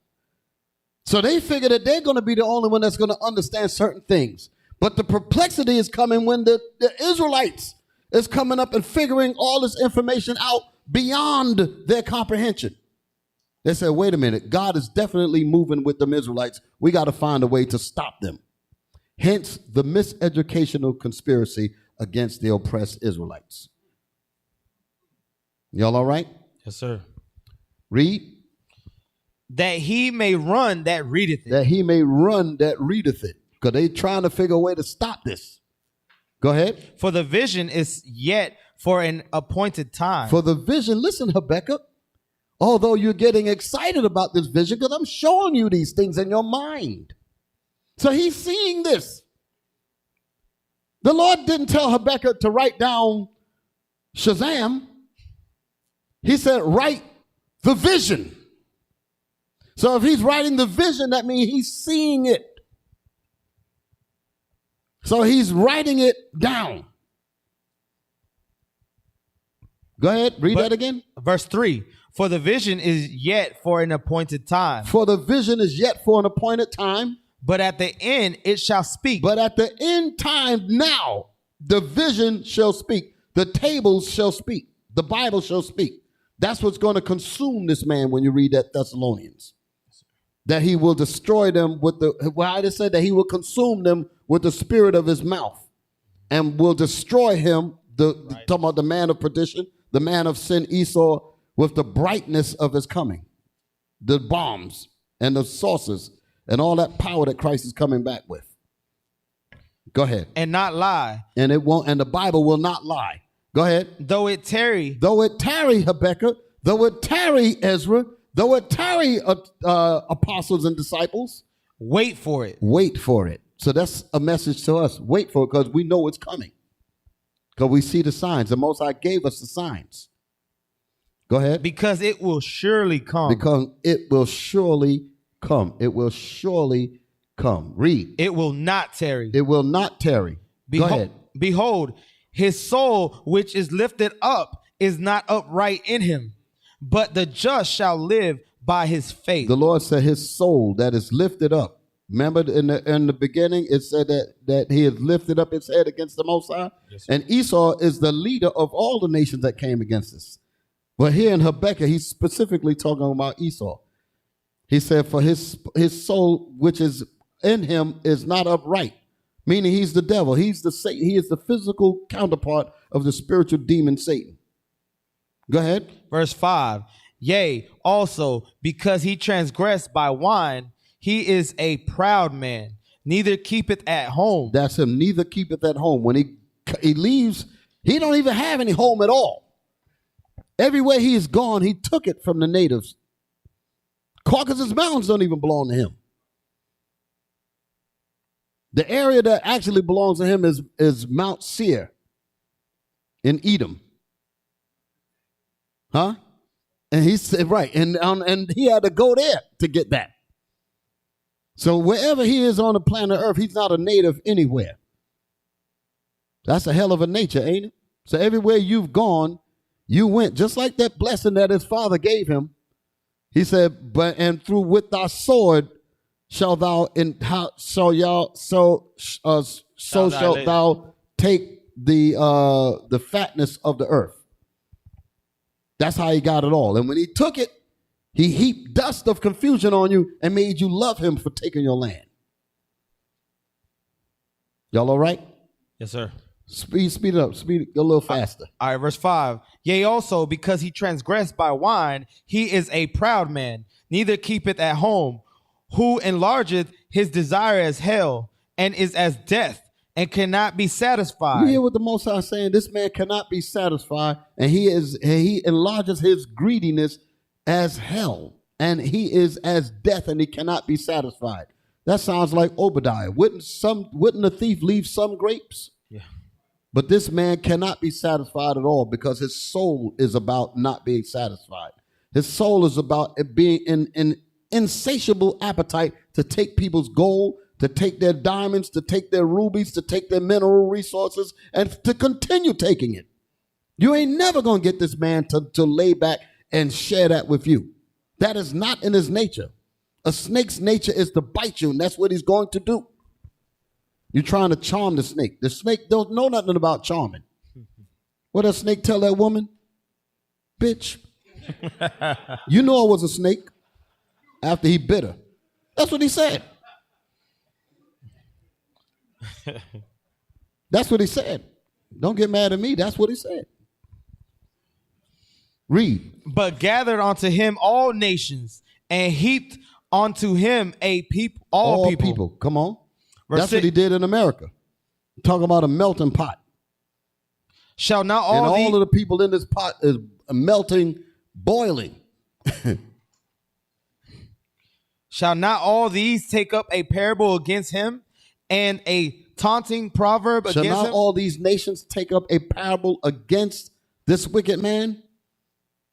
So they figure that they're going to be the only one that's going to understand certain things. But the perplexity is coming when the Israelites is coming up and figuring all this information out beyond their comprehension. They said, wait a minute, God is definitely moving with them Israelites. We got to find a way to stop them. Hence the miseducational conspiracy against the oppressed Israelites. Y'all all right? Yes, sir. Read. That he may run that readeth it. That he may run that readeth it. Because they trying to figure a way to stop this. Go ahead. For the vision is yet for an appointed time. For the vision, listen, Habakkuk, although you're getting excited about this vision, because I'm showing you these things in your mind. So he's seeing this. The Lord didn't tell Habakkuk to write down Shazam. He said, write the vision. So if he's writing the vision, that means he's seeing it. So he's writing it down. Go ahead, read that again. Verse 3. For the vision is yet for an appointed time. For the vision is yet for an appointed time. But at the end it shall speak. But at the end time now, the vision shall speak. The tables shall speak. The Bible shall speak. That's what's going to consume this man when you read that Thessalonians. That he will destroy them with I just said that he will consume them with the spirit of his mouth and will destroy him, talking about the man of perdition, the man of sin, Esau, with the brightness of his coming, the bombs and the saucers and all that power that Christ is coming back with. Go ahead. And not lie. And it won't, and the Bible will not lie. Go ahead. Though it tarry, Habakkuk, though it tarry, Ezra, though it tarry, apostles and disciples, wait for it. Wait for it. So that's a message to us. Wait for it because we know it's coming. Because we see the signs. The Most High gave us the signs. Go ahead. Because it will surely come. Because it will surely come. It will surely come. Read. It will not tarry. It will not tarry. Go ahead. Behold, his soul which is lifted up is not upright in him, but the just shall live by his faith. The Lord said his soul that is lifted up. Remember in the beginning, it said that he has lifted up his head against the Most High. Yes, and Esau is the leader of all the nations that came against us. But here in Habakkuk, he's specifically talking about Esau. He said, for his soul which is in him is not upright, meaning he's the devil. He's the Satan. He is the physical counterpart of the spiritual demon Satan. Go ahead. Verse 5. Yea, also, because he transgressed by wine, he is a proud man, neither keepeth at home. That's him, neither keepeth at home. When he leaves, he don't even have any home at all. Everywhere he is gone, he took it from the natives. Caucasus Mountains don't even belong to him. The area that actually belongs to him is Mount Seir in Edom. Huh? And he said, right, and he had to go there to get that. So wherever he is on the planet Earth, he's not a native anywhere. That's a hell of a nature, ain't it? So everywhere you've gone, you went, just like that blessing that his father gave him. He said, and through with thy sword shalt thou shalt thou take the fatness of the earth. That's how he got it all. And when he took it, he heaped dust of confusion on you and made you love him for taking your land. Y'all all right? Yes, sir. Speed it up. Go a little faster. All right, verse 5. Yea, also, because he transgressed by wine, he is a proud man, neither keepeth at home, who enlargeth his desire as hell, and is as death, and cannot be satisfied. You hear what the Most High is saying? This man cannot be satisfied, and he enlarges his greediness as hell, and he is as death, and he cannot be satisfied. That sounds like Obadiah. Wouldn't a thief leave some grapes? Yeah. But this man cannot be satisfied at all because his soul is about not being satisfied. His soul is about it being an insatiable appetite to take people's gold, to take their diamonds, to take their rubies, to take their mineral resources, and to continue taking it. You ain't never going to get this man to lay back and share that with you. That is not in his nature. A snake's nature is to bite you, and that's what he's going to do. You're trying to charm the snake. The snake don't know nothing about charming. What does snake tell that woman? Bitch. You know I was a snake after he bit her. That's what he said. That's what he said. Don't get mad at me. That's what he said. Read. But gathered unto him all nations, and heaped unto him a people, all people. Come on. Verse That's 6. what he did in America. Talking about a melting pot. Shall not And all all of the people in this pot is melting, boiling. Shall not all these take up a parable against him, and a taunting proverb Shall against not him? all these nations take up a parable against this wicked man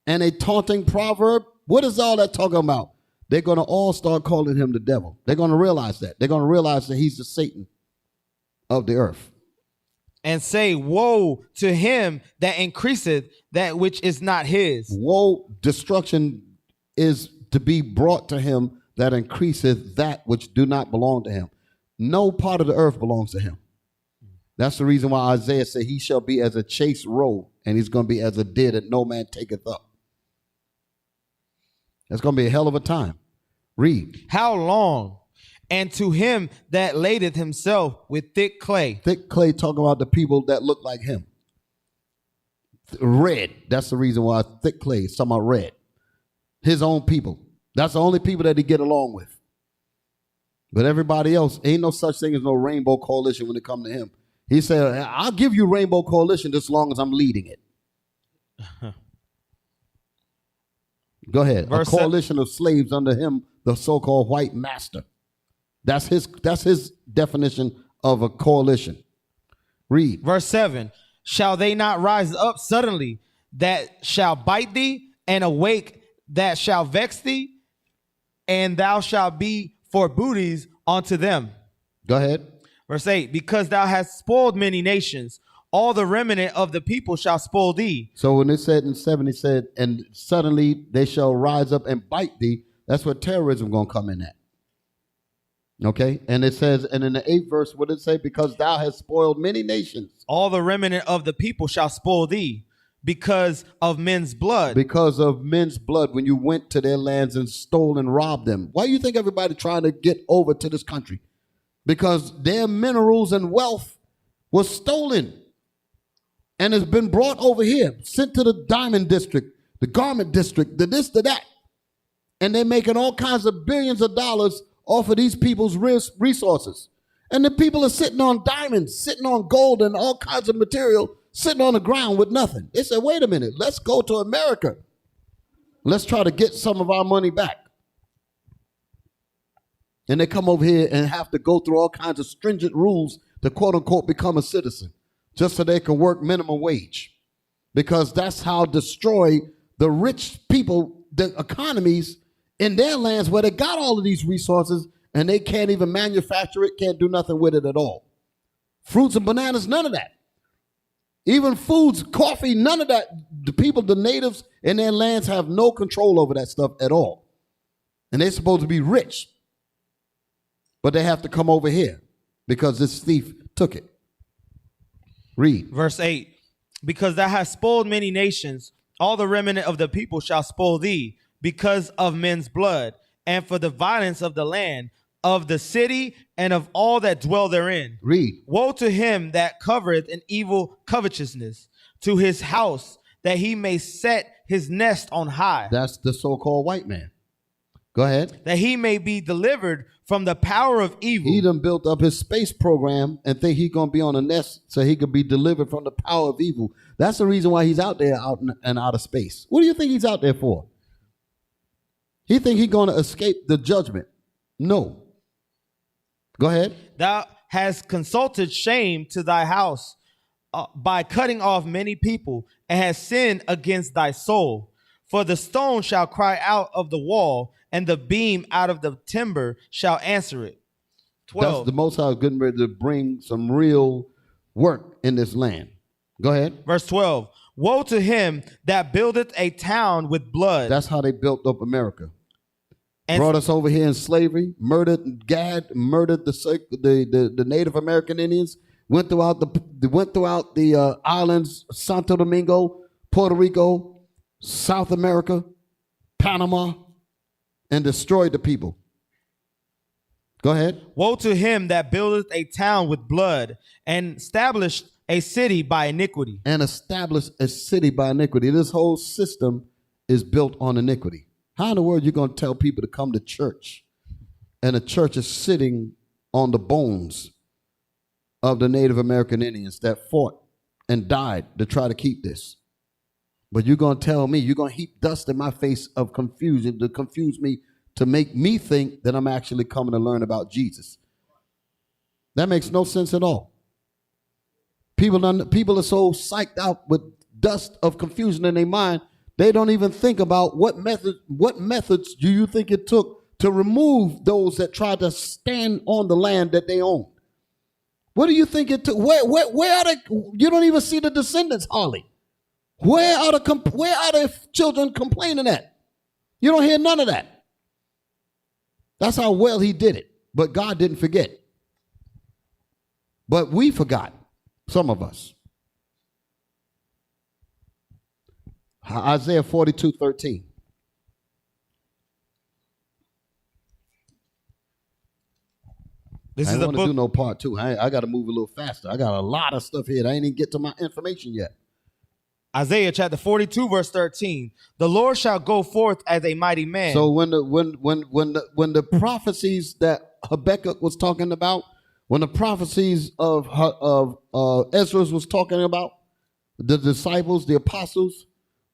and a taunting proverb? What is all that talking about? They're going to all start calling him the devil. They're going to realize that. They're going to realize that he's the Satan of the earth. And say, woe to him that increaseth that which is not his. Woe, destruction is to be brought to him that increaseth that which do not belong to him. No part of the earth belongs to him. That's the reason why Isaiah said he shall be as a chased roe, and he's going to be as a deer that no man taketh up. That's going to be a hell of a time. Read. How long? And to him that ladeth himself with thick clay. Thick clay talking about the people that look like him. Red. That's the reason why thick clay is talking about red. His own people. That's the only people that he get along with. But everybody else, ain't no such thing as no rainbow coalition when it comes to him. He said, I'll give you rainbow coalition as long as I'm leading it. Go ahead. Verse a coalition of slaves under him, the so-called white master. That's his definition of a coalition. Read. Verse 7. Shall they not rise up suddenly that shall bite thee, and awake that shall vex thee, and thou shalt be for booties unto them? Go ahead. Verse 8. Because thou hast spoiled many nations, all the remnant of the people shall spoil thee. So when it said in 7, he said, and suddenly they shall rise up and bite thee. That's where terrorism going to come in at. Okay. And it says, and in the 8th verse, what did it say? Because thou hast spoiled many nations. All the remnant of the people shall spoil thee because of men's blood. Because of men's blood, when you went to their lands and stole and robbed them. Why do you think everybody trying to get over to this country? Because their minerals and wealth was stolen. And it's been brought over here, sent to the diamond district, the garment district, the this, the that. And they're making all kinds of billions of dollars off of these people's resources. And the people are sitting on diamonds, sitting on gold and all kinds of material sitting on the ground with nothing. They said, wait a minute, let's go to America. Let's try to get some of our money back. And they come over here and have to go through all kinds of stringent rules to quote unquote become a citizen, just so they can work minimum wage. Because that's how destroy the rich people, the economies in their lands where they got all of these resources and they can't even manufacture it, can't do nothing with it at all. Fruits and bananas, none of that. Even foods, coffee, none of that. The people, the natives in their lands have no control over that stuff at all. And they're supposed to be rich. But they have to come over here because this thief took it. Read. Verse 8. Because thou hast spoiled many nations, all the remnant of the people shall spoil thee because of men's blood, and for the violence of the land, of the city, and of all that dwell therein. Read. Woe to him that covereth an evil covetousness, to his house, that he may set his nest on high. That's the so-called white man. Go ahead. That he may be delivered from the power of evil. He done built up his space program and think he's going to be on a nest so he could be delivered from the power of evil. That's the reason why he's out there out of space. What do you think he's out there for? He think he's going to escape the judgment. No. Go ahead. Thou hast consulted shame to thy house by cutting off many people, and hast sinned against thy soul. For the stone shall cry out of the wall, and the beam out of the timber shall answer it. 12. That's the Most High is getting ready to bring some real work in this land. Go ahead. Verse 12. Woe to him that buildeth a town with blood. That's how they built up America. And brought us over here in slavery, murdered Gad, murdered the Native American Indians, went throughout the islands, Santo Domingo, Puerto Rico, South America, Panama, and destroyed the people. Go ahead. Woe to him that buildeth a town with blood, and established a city by iniquity. And established a city by iniquity. This whole system is built on iniquity. How in the world are you going to tell people to come to church, and the church is sitting on the bones of the Native American Indians that fought and died to try to keep this? But you're going to tell me, you're going to heap dust in my face of confusion to confuse me, to make me think that I'm actually coming to learn about Jesus. That makes no sense at all. People are so psyched out with dust of confusion in their mind, they don't even think about what methods do you think it took to remove those that tried to stand on the land that they own. What do you think it took? Where are they? You don't even see the descendants hardly. Where are the children complaining at? You don't hear none of that. That's how well he did it. But God didn't forget. But we forgot, some of us. Isaiah 42:13. This I is don't the want to do no part two. I got to move a little faster. I got a lot of stuff here. I ain't even get to my information yet. Isaiah chapter 42 verse 13. The Lord shall go forth as a mighty man. So when the prophecies that Habakkuk was talking about, when the prophecies of Ezra was talking about, the disciples, the apostles,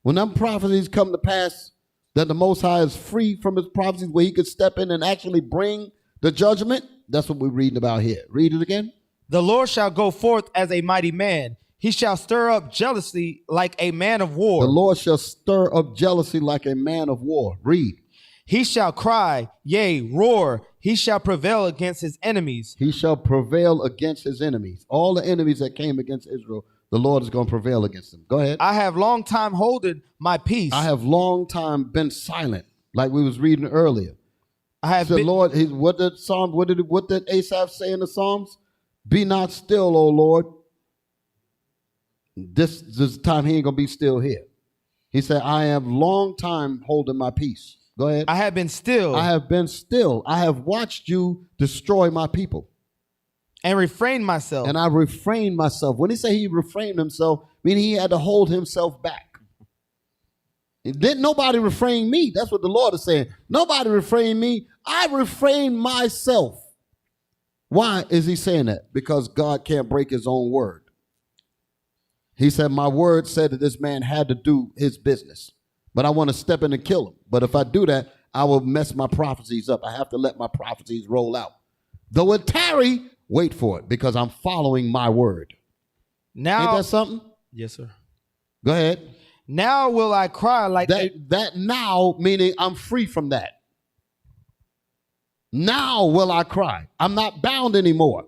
when them prophecies come to pass, that the Most High is free from his prophecies where he could step in and actually bring the judgment, that's what we're reading about here. Read it again. The Lord shall go forth as a mighty man. He shall stir up jealousy like a man of war. The Lord shall stir up jealousy like a man of war. Read. He shall cry, yea, roar. He shall prevail against his enemies. He shall prevail against his enemies. All the enemies that came against Israel, the Lord is going to prevail against them. Go ahead. I have long time holding my peace. I have long time been silent, like we was reading earlier. I have the been, Lord, what did Asaph say in the Psalms? Be not still, O Lord. This time he ain't gonna be still here. He said, I have long time holding my peace. Go ahead. I have been still. I have been still. I have watched you destroy my people. And refrain myself. And I refrained myself. When he said he refrained himself, meaning he had to hold himself back. Didn't nobody refrain me. That's what the Lord is saying. Nobody refrained me. I refrained myself. Why is he saying that? Because God can't break his own word. He said, my word said that this man had to do his business, but I want to step in and kill him. But if I do that, I will mess my prophecies up. I have to let my prophecies roll out. Though it tarry, wait for it, because I'm following my word. Now, ain't that something? Yes, sir. Go ahead. Now will I cry like that now, meaning I'm free from that. Now will I cry. I'm not bound anymore.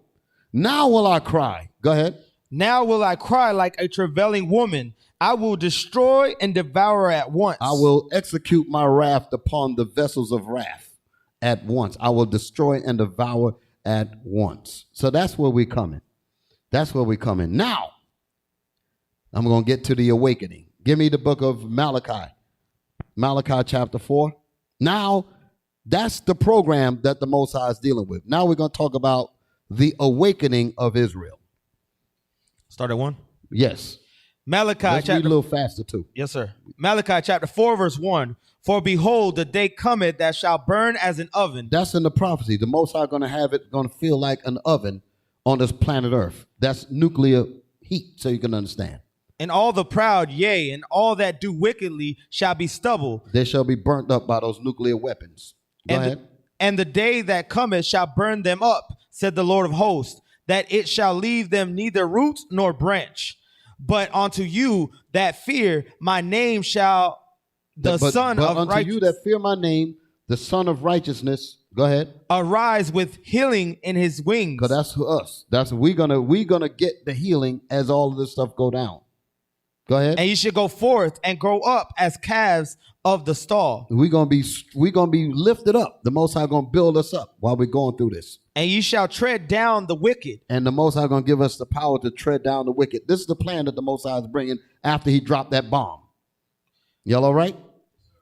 Now will I cry. Go ahead. Now will I cry like a travailing woman. I will destroy and devour at once. I will execute my wrath upon the vessels of wrath at once. I will destroy and devour at once. So that's where we're coming. That's where we're coming. Now, I'm going to get to the awakening. Give me the book of Malachi. Malachi chapter 4. Now, that's the program that the Most High is dealing with. Now we're going to talk about the awakening of Israel. Start at 1? Yes. Malachi Let's chapter... read a little faster too. Yes, sir. Malachi chapter 4, verse 1. For behold, the day cometh that shall burn as an oven. That's in the prophecy. The Most High going to have it, going to feel like an oven on this planet Earth. That's nuclear heat, so you can understand. And all the proud, yea, and all that do wickedly shall be stubble. They shall be burnt up by those nuclear weapons. Go ahead. And the day that cometh shall burn them up, said the Lord of hosts, that it shall leave them neither root nor branch. But unto you that fear my name shall the Son of unto righteousness. You that fear my name, the Son of righteousness, go ahead, arise with healing in his wings. Because that's for us. That's we gonna get the healing as all of this stuff go down. Go ahead. And you should go forth and grow up as calves of the stall. We're gonna be lifted up. The Most High gonna build us up while we're going through this. And you shall tread down the wicked. And the Most High gonna give us the power to tread down the wicked. This is the plan that the Most High is bringing after he dropped that bomb. Y'all all right?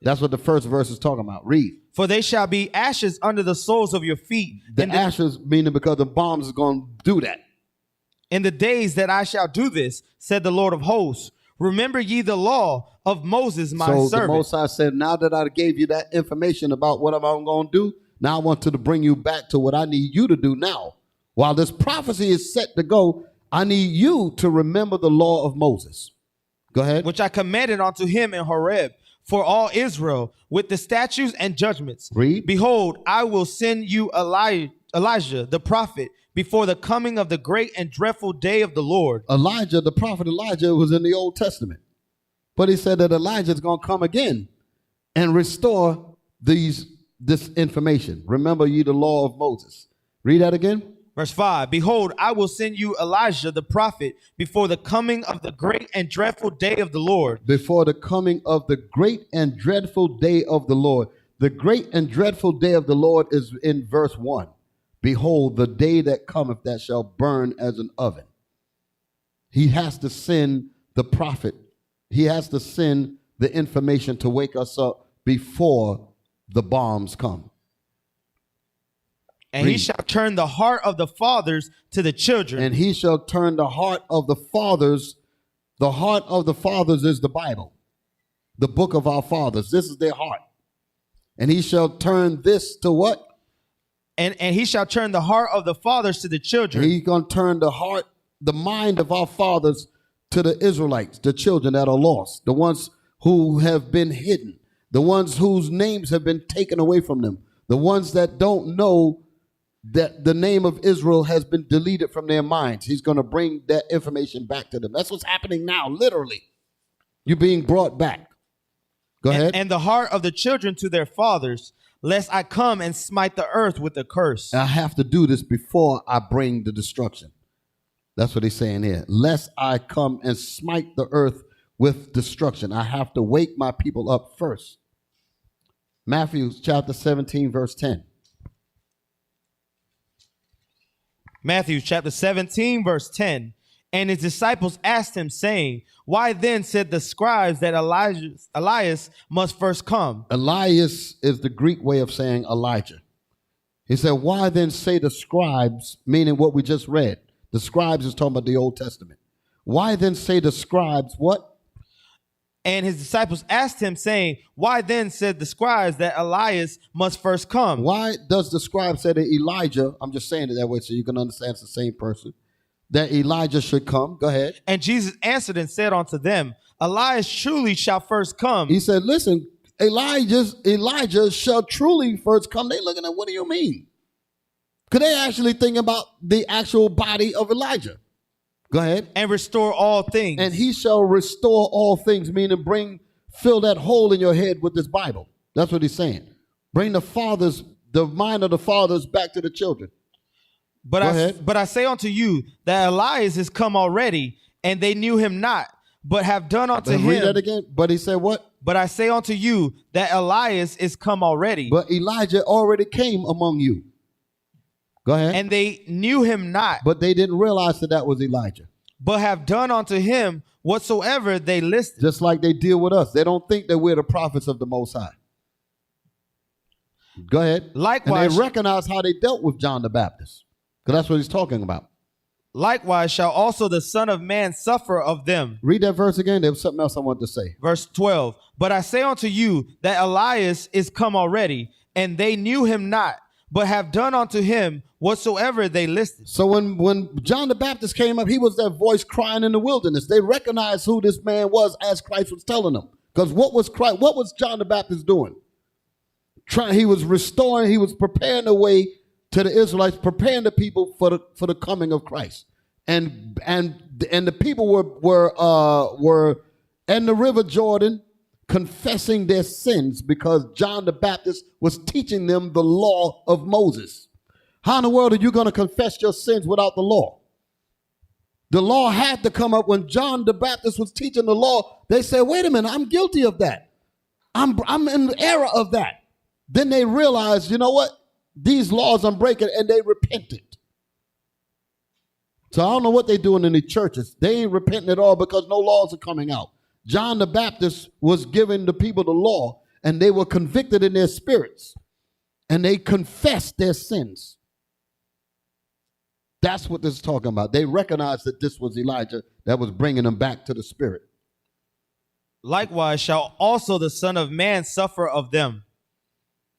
That's what the first verse is talking about. Read. For they shall be ashes under the soles of your feet. The ashes meaning because the bombs is gonna do that. In the days that I shall do this, said the Lord of hosts, remember ye the law of Moses, my servant. So the Most High said, now that I gave you that information about what I'm going to do, now I want to bring you back to what I need you to do now. While this prophecy is set to go, I need you to remember the law of Moses. Go ahead. Which I commanded unto him in Horeb for all Israel with the statutes and judgments. Read. Behold, I will send you Elijah, the prophet, before the coming of the great and dreadful day of the Lord. Elijah, the prophet Elijah, was in the Old Testament. But he said that Elijah is going to come again and restore this information. Remember ye the law of Moses. Read that again. Verse 5, behold, I will send you Elijah, the prophet, before the coming of the great and dreadful day of the Lord. Before the coming of the great and dreadful day of the Lord. The great and dreadful day of the Lord is in verse 1. Behold, the day that cometh that shall burn as an oven. He has to send the prophet. He has to send the information to wake us up before the bombs come. And he shall turn the heart of the fathers to the children. And he shall turn the heart of the fathers. The heart of the fathers is the Bible, the book of our fathers. This is their heart. And he shall turn this to what? And he shall turn the heart of the fathers to the children. He's going to turn the mind of our fathers to the Israelites, the children that are lost, the ones who have been hidden, the ones whose names have been taken away from them, the ones that don't know that the name of Israel has been deleted from their minds. He's going to bring that information back to them. That's what's happening now, literally. You're being brought back. Go ahead. And the heart of the children to their fathers, lest I come and smite the earth with a curse. I have to do this before I bring the destruction. That's what he's saying here. Lest I come and smite the earth with destruction. I have to wake my people up first. Matthew chapter 17, verse 10. Matthew chapter 17, verse 10. And his disciples asked him, saying, why then said the scribes that Elias must first come? Elias is the Greek way of saying Elijah. He said, why then say the scribes, meaning what we just read. The scribes is talking about the Old Testament. Why then say the scribes what? And his disciples asked him, saying, why then said the scribes that Elias must first come? Why does the scribe say that Elijah, I'm just saying it that way so you can understand it's the same person. that Elijah should come. Go ahead. And Jesus answered and said unto them, Elias truly shall first come. He said, listen, Elijah shall truly first come. They looking at, what do you mean? Because they actually thinking about the actual body of Elijah. Go ahead. And restore all things. And he shall restore all things, meaning fill that hole in your head with this Bible. That's what he's saying. Bring the mind of the fathers back to the children. But I say unto you that Elias is come already, and they knew him not, but have done unto him. Read that again. But he said what? But I say unto you that Elias is come already. But Elijah already came among you. Go ahead. And they knew him not. But they didn't realize that was Elijah. But have done unto him whatsoever they listed. Just like they deal with us. They don't think that we're the prophets of the Most High. Go ahead. Likewise. And they recognize how they dealt with John the Baptist. Because that's what he's talking about. Likewise shall also the Son of Man suffer of them. Read that verse again. There was something else I wanted to say. Verse 12. But I say unto you that Elias is come already, and they knew him not, but have done unto him whatsoever they listed. So when John the Baptist came up, he was that voice crying in the wilderness. They recognized who this man was as Christ was telling them. Because what was John the Baptist doing? He was restoring, he was preparing the way to the Israelites, preparing the people for the coming of Christ. And the people were in the river Jordan confessing their sins because John the Baptist was teaching them the law of Moses. How in the world are you going to confess your sins without the law? The law had to come up when John the Baptist was teaching the law. They said, wait a minute, I'm guilty of that. I'm in the error of that. Then they realized, you know what? These laws I'm breaking, and they repented. So I don't know what they're doing in the churches. They ain't repenting at all because no laws are coming out. John the Baptist was giving the people the law, and they were convicted in their spirits, and they confessed their sins. That's what this is talking about. They recognized that this was Elijah that was bringing them back to the Spirit. Likewise shall also the Son of Man suffer of them.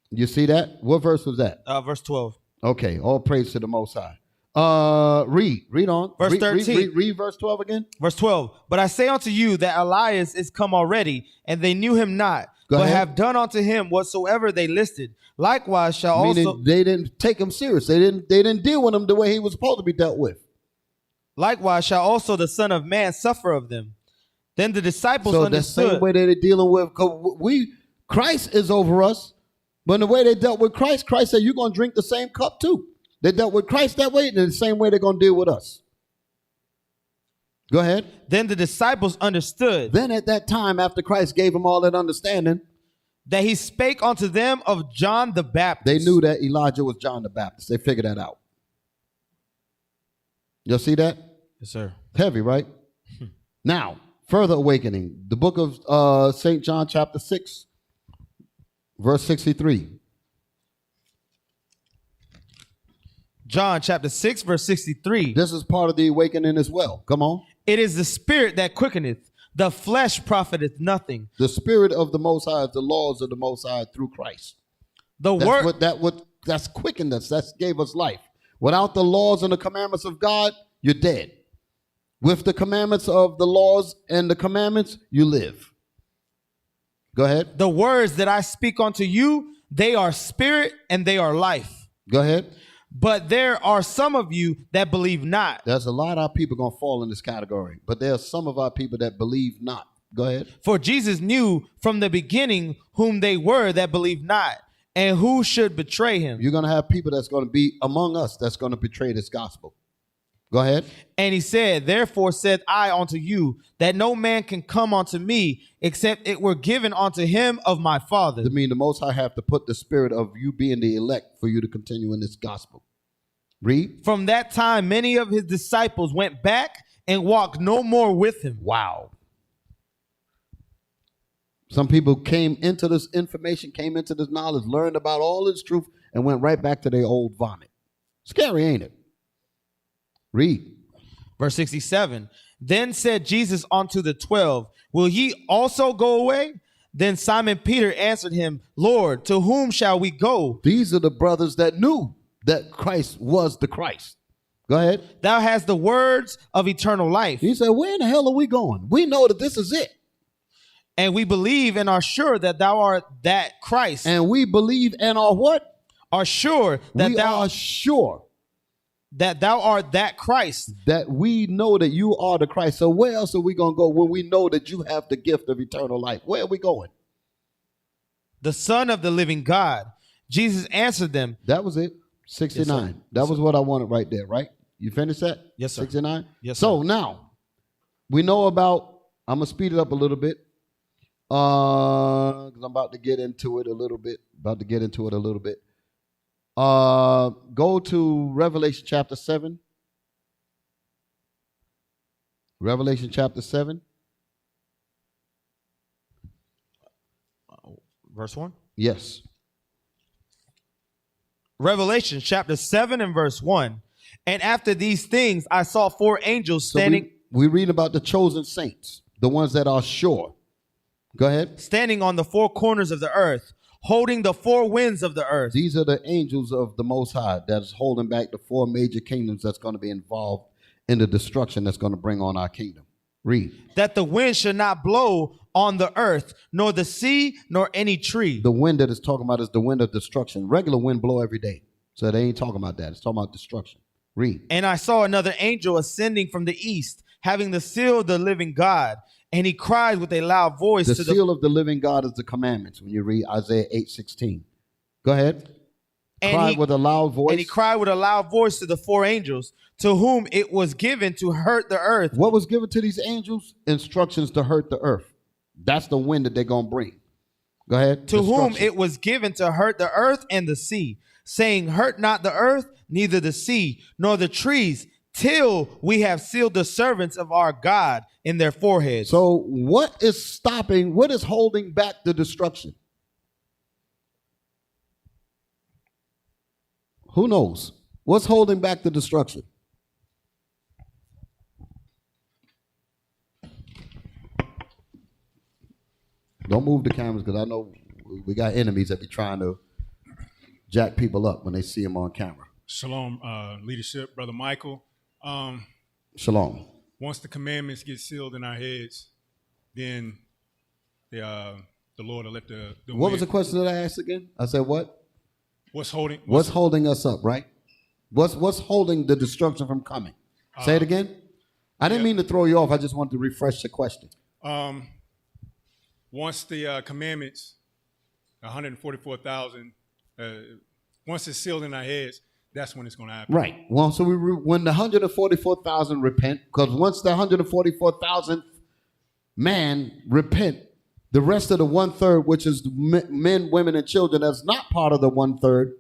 You see that? What verse was that? Verse 12. Okay, all praise to the Most High. Read on. Verse 13. Read verse 12 again. Verse 12. But I say unto you that Elias is come already, and they knew him not, Go but ahead. have done unto him whatsoever they listed. Likewise shall Meaning also they didn't take him serious. They didn't deal with him the way he was supposed to be dealt with. likewise shall also the Son of Man suffer of them. Then the disciples So the understood. same way that they're dealing with, Christ is over us, but the way they dealt with Christ said, you're going to drink the same cup too. They dealt with Christ that way, and the same way they're going to deal with us. Go ahead. Then the disciples understood Then at that time, after Christ gave them all that understanding, that he spake unto them of John the Baptist. they knew that Elijah was John the Baptist. They figured that out. You'll see that? Yes, sir. Heavy, right? Now, further awakening. The book of St. John chapter 6, verse 63. John chapter 6, verse 63. This is part of the awakening as well. Come on. It is the spirit that quickeneth, the flesh profiteth nothing. The spirit of the Most High is the laws of the Most High through Christ. That's quickened us. That's gave us life. Without the laws and the commandments of God, you're dead. With the commandments of the laws and the commandments, you live. Go ahead. The words that I speak unto you, they are spirit and they are life. Go ahead. But there are some of you that believe not. There's a lot of our people going to fall in this category, but there are some of our people that believe not. Go ahead. For Jesus knew from the beginning whom they were that believed not, and who should betray him. You're going to have people that's going to be among us that's going to betray this gospel. Go ahead. And he said, therefore said I unto you, that no man can come unto me, except it were given unto him of my Father. I mean, the Most High have to put the spirit of you being the elect for you to continue in this gospel. Read. From that time, many of his disciples went back and walked no more with him. Wow. Some people came into this information, came into this knowledge, learned about all this truth, and went right back to their old vomit. Scary, ain't it? Read. Verse 67. Then said Jesus unto the 12, will ye also go away? Then Simon Peter answered him, Lord, to whom shall we go? These are the brothers that knew that Christ was the Christ. Go ahead. Thou hast the words of eternal life. He said, where in the hell are we going? We know that this is it. And we believe and are sure that thou art that Christ. And we believe and are what? Are sure that we are sure that thou art that Christ. That we know that you are the Christ. So where else are we going to go when we know that you have the gift of eternal life? Where are we going? The Son of the living God. Jesus answered them. That was it. 69. Yes, that was what I wanted right there, right? You finished that? Yes, sir. 69? Yes, sir. So now, we know about, I'm going to speed it up a little bit. Because I'm about to get into it a little bit. Go to Revelation chapter 7. Revelation chapter 7. Verse 1? Yes. Revelation chapter 7 and verse 1. And after these things, I saw 4 angels standing. So we read about the chosen saints, the ones that are sure. Go ahead. Standing on the 4 corners of the earth, holding the 4 winds of the earth. These are the angels of the Most High that is holding back the 4 major kingdoms that's going to be involved in the destruction that's going to bring on our kingdom. Read. That the wind should not blow on the earth, nor the sea, nor any tree. The wind that it's talking about is the wind of destruction. Regular wind blow every day. So they ain't talking about that. It's talking about destruction. Read. And I saw another angel ascending from the east, having the seal of the living God. And he cried with a loud voice. The seal of the living God is the commandments when you read Isaiah 8:16. Go ahead. Cried with a loud voice. And he cried with a loud voice to the 4 angels, to whom it was given to hurt the earth. What was given to these angels? Instructions to hurt the earth. That's the wind that they're going to bring. Go ahead. To whom it was given to hurt the earth and the sea, saying, hurt not the earth, neither the sea, nor the trees, till we have sealed the servants of our God in their foreheads. So what is holding back the destruction? Who knows? What's holding back the destruction? Don't move the cameras because I know we got enemies that be trying to jack people up when they see them on camera. Shalom, leadership, Brother Michael. Shalom. Once the commandments get sealed in our heads, then the Lord will let the What was the question that I asked again? I said what? What's holding us up, right? What's holding the destruction from coming? Say it again. I didn't mean to throw you off. I just wanted to refresh the question. Once the commandments, 144,000, once it's sealed in our heads, that's when it's going to happen. Right. Well, so when the 144,000 repent, because once the 144,000 man repent, the rest of the 1/3, which is men, women, and children, that's not part of the 1/3,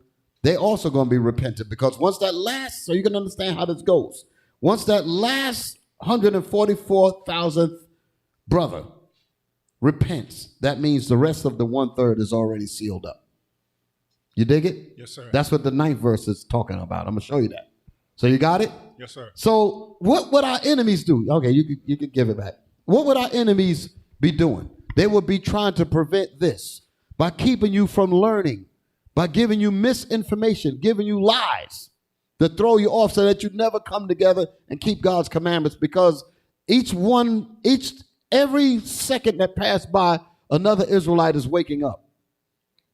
they also going to be repentant. Because once that last, so you can understand how this goes. Once that last 144,000th brother repents, that means the rest of the 1/3 is already sealed up. You dig it? Yes, sir. That's what the 9th verse is talking about. I'm going to show you that. So you got it? Yes, sir. So what would our enemies do? Okay, you can give it back. What would our enemies be doing? They would be trying to prevent this by keeping you from learning, by giving you misinformation, giving you lies to throw you off so that you never come together and keep God's commandments, because every second that passed by, another Israelite is waking up.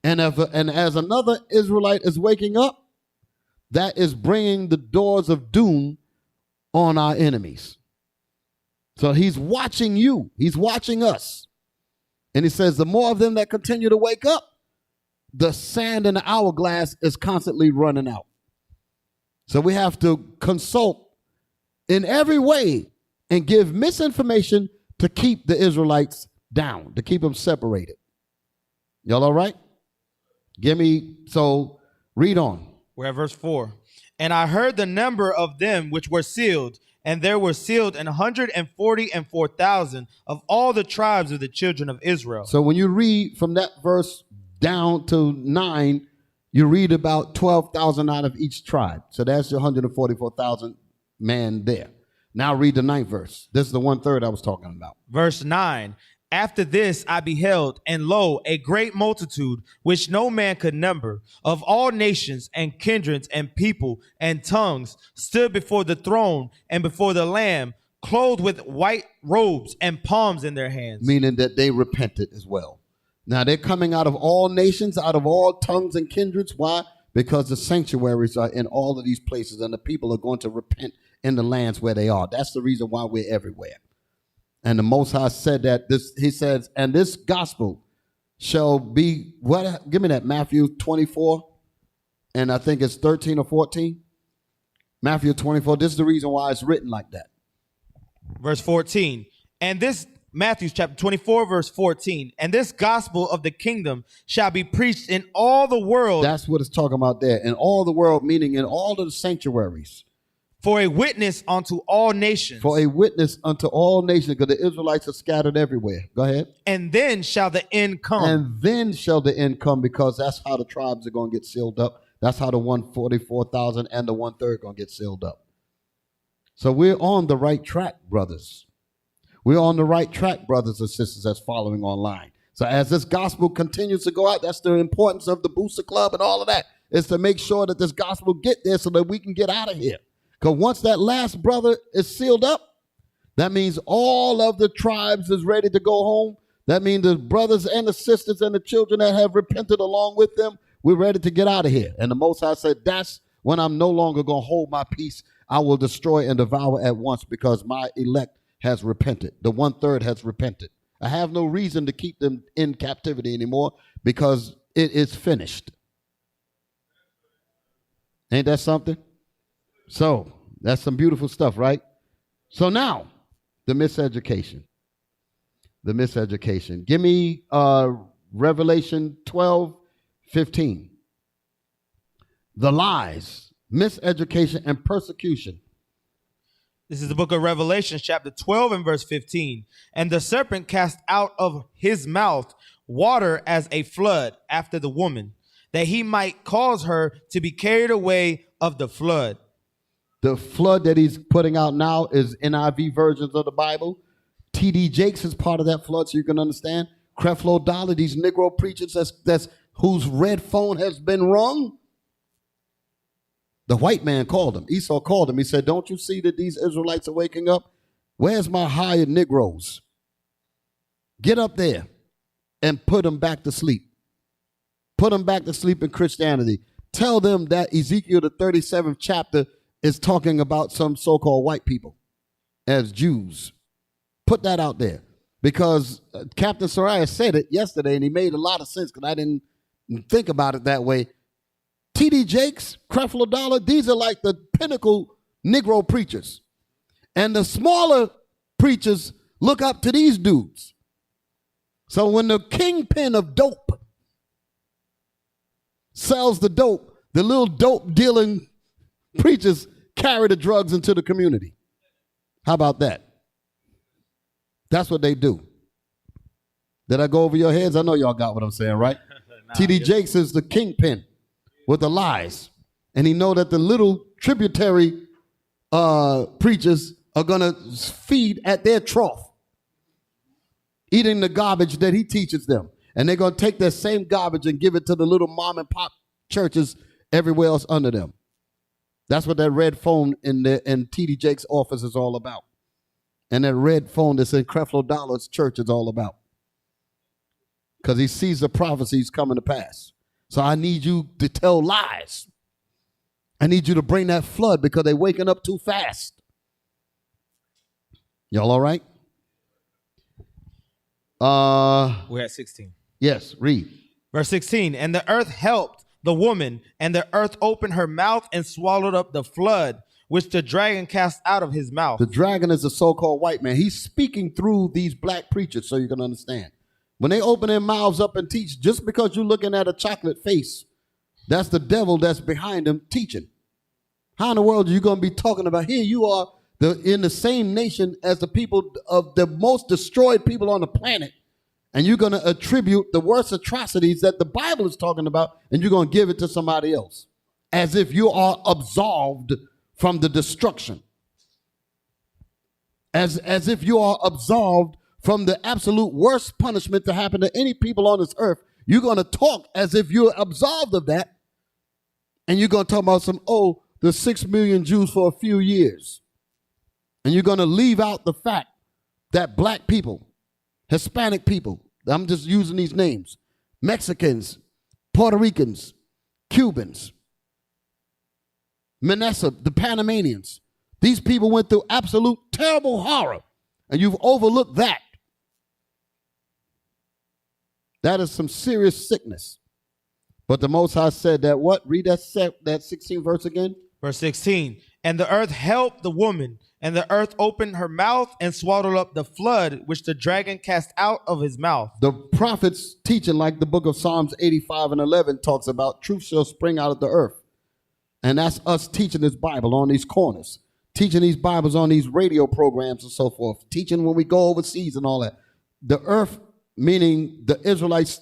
And as another Israelite is waking up, that is bringing the doors of doom on our enemies. So he's watching you. He's watching us. And he says the more of them that continue to wake up, the sand in the hourglass is constantly running out. So we have to consult in every way and give misinformation to keep the Israelites down, to keep them separated. Y'all all right? So read on. We're at verse 4. And I heard the number of them which were sealed, and there were sealed 144,000 of all the tribes of the children of Israel. So when you read from that verse down to 9, you read about 12,000 out of each tribe. So that's your 144,000 man there. Now read the 9th verse. This is the 1/3 I was talking about. Verse 9. After this I beheld, and lo, a great multitude, which no man could number, of all nations and kindreds and people and tongues, stood before the throne and before the Lamb, clothed with white robes and palms in their hands. Meaning that they repented as well. Now they're coming out of all nations, out of all tongues and kindreds. Why? Because the sanctuaries are in all of these places, and the people are going to repent in the lands where they are. That's the reason why we're everywhere. And the Most High said that he says, and this gospel shall be, what? Give me that, Matthew 24, and I think it's 13 or 14. Matthew 24, this is the reason why it's written like that. Verse 14, and this, Matthew chapter 24, verse 14, and this gospel of the kingdom shall be preached in all the world. That's what it's talking about there. In all the world, meaning in all of the sanctuaries. For a witness unto all nations. For a witness unto all nations, because the Israelites are scattered everywhere. Go ahead. And then shall the end come. And then shall the end come, because that's how the tribes are going to get sealed up. That's how the 144,000 and the 1/3 are going to get sealed up. So we're on the right track, brothers. We're on the right track, brothers and sisters that's following online. So as this gospel continues to go out, that's the importance of the Booster Club and all of that, is to make sure that this gospel get there so that we can get out of here. Because once that last brother is sealed up, that means all of the tribes is ready to go home. That means the brothers and the sisters and the children that have repented along with them, we're ready to get out of here. And the Most High said, that's when I'm no longer going to hold my peace. I will destroy and devour at once, because my elect has repented. The 1/3 has repented. I have no reason to keep them in captivity anymore, because it is finished. Ain't that something? So that's some beautiful stuff, right? So now, the miseducation. The miseducation. Give me Revelation 12:15. The lies, miseducation, and persecution. This is the book of Revelation, chapter 12 and verse 15. And the serpent cast out of his mouth water as a flood after the woman, that he might cause her to be carried away of the flood. The flood that he's putting out now is NIV versions of the Bible. T.D. Jakes is part of that flood, so you can understand. Creflo Dollar, these Negro preachers that's whose red phone has been rung. The white man called him. Esau called him. He said, don't you see that these Israelites are waking up? Where's my hired Negroes? Get up there and put them back to sleep. Put them back to sleep in Christianity. Tell them that Ezekiel, the 37th chapter, is talking about some so-called white people as Jews. Put that out there, because Captain Azariah said it yesterday, and he made a lot of sense, because I didn't think about it that way. T.D. Jakes, Creflo Dollar, these are like the pinnacle Negro preachers. And the smaller preachers look up to these dudes. So when the kingpin of dope sells the dope, the little dope dealing preachers carry the drugs into the community. How about that? That's what they do. Did I go over your heads? I know y'all got what I'm saying, right? T.D. Jakes is the kingpin with the lies. And he know that the little tributary preachers are going to feed at their trough, eating the garbage that he teaches them. And they're going to take that same garbage and give it to the little mom and pop churches everywhere else under them. That's what that red phone in T.D. Jakes' office is all about. And that red phone that's in Creflo Dollar's church is all about. Because he sees the prophecies coming to pass. So I need you to tell lies. I need you to bring that flood, because they're waking up too fast. Y'all all right? We're at 16. Yes, read. Verse 16, and the earth helped the woman, and the earth opened her mouth and swallowed up the flood, which the dragon cast out of his mouth. The dragon is a so-called white man. He's speaking through these black preachers, so you can understand. When they open their mouths up and teach, just because you're looking at a chocolate face, that's the devil that's behind them teaching. How in the world are you going to be talking about, here you are in the same nation as the people of the most destroyed people on the planet, and you're going to attribute the worst atrocities that the Bible is talking about, and you're going to give it to somebody else, as if you are absolved from the destruction. As if you are absolved from the absolute worst punishment to happen to any people on this earth, you're going to talk as if you're absolved of that. And you're going to talk about the 6 million Jews for a few years. And you're going to leave out the fact that black people, Hispanic people, I'm just using these names, Mexicans, Puerto Ricans, Cubans, Manasseh, the Panamanians, these people went through absolute terrible horror, and you've overlooked that. That is some serious sickness. But the Most High said that what? Read that 16th verse again. Verse 16. And the earth helped the woman, and the earth opened her mouth and swallowed up the flood, which the dragon cast out of his mouth. The prophets teaching, like the book of Psalms 85 and 11 talks about, truth shall spring out of the earth. And that's us teaching this Bible on these corners, teaching these Bibles on these radio programs and so forth, teaching when we go overseas and all that. The earth, meaning the Israelites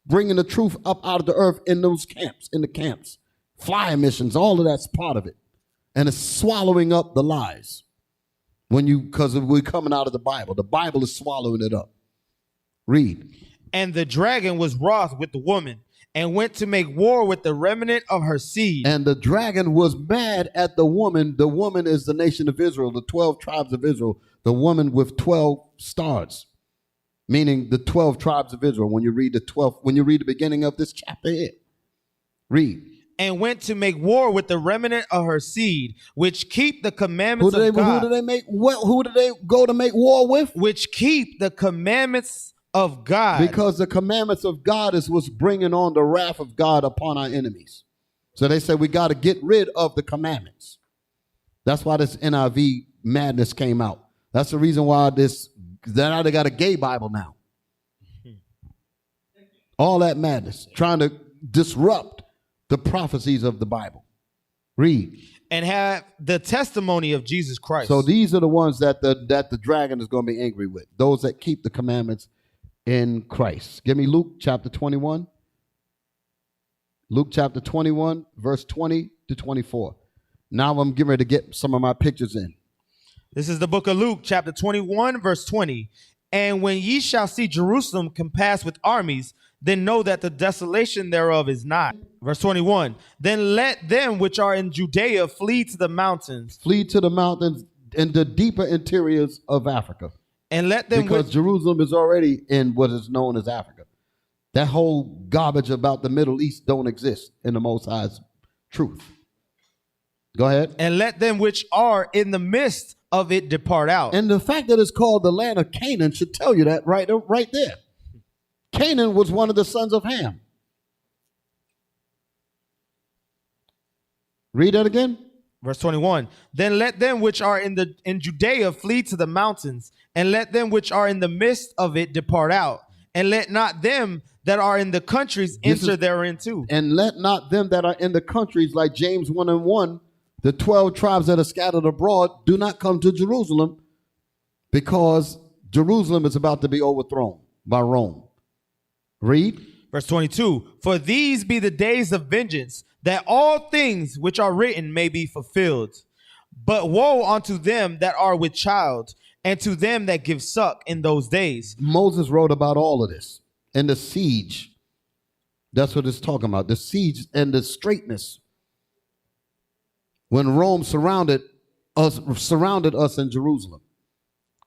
bringing the truth up out of the earth in those camps, in the camps, fly missions, all of that's part of it. And it's swallowing up the lies because we're coming out of the Bible is swallowing it up. Read. And the dragon was wroth with the woman and went to make war with the remnant of her seed. And the dragon was mad at the woman. The woman is the nation of Israel, the 12 tribes of Israel, the woman with 12 stars, meaning the 12 tribes of Israel. When you read the beginning of this chapter here, read. And went to make war with the remnant of her seed, which keep the commandments of God. Who do they go to make war with? Which keep the commandments of God. Because the commandments of God is what's bringing on the wrath of God upon our enemies. So they said we got to get rid of the commandments. That's why this NIV madness came out. That's the reason why now they got a gay Bible now. All that madness, trying to disrupt the prophecies of the Bible. Read. And have the testimony of Jesus Christ. So these are the ones that the dragon is going to be angry with. Those that keep the commandments in Christ. Give me Luke chapter 21. Luke chapter 21, verse 20 to 24. Now I'm getting ready to get some of my pictures in. This is the book of Luke chapter 21, verse 20. And when ye shall see Jerusalem compassed with armies, then know that the desolation thereof is nigh. Verse 21. Then let them which are in Judea flee to the mountains. Flee to the mountains in the deeper interiors of Africa. And let them because Jerusalem is already in what is known as Africa. That whole garbage about the Middle East don't exist in the Most High's truth. Go ahead. And let them which are in the midst of it depart out. And the fact that it's called the land of Canaan should tell you that right there. Canaan was one of the sons of Ham. Read that again. Verse 21. Then let them which are in Judea flee to the mountains, and let them which are in the midst of it depart out, and let not them that are in the countries enter therein too. And let not them that are in the countries, like James 1:1, the 12 tribes that are scattered abroad, do not come to Jerusalem, because Jerusalem is about to be overthrown by Rome. Read. Verse 22. For these be the days of vengeance, that all things which are written may be fulfilled. But woe unto them that are with child, and to them that give suck in those days. Moses wrote about all of this. And the siege. That's what it's talking about. The siege and the straitness. When Rome surrounded us in Jerusalem.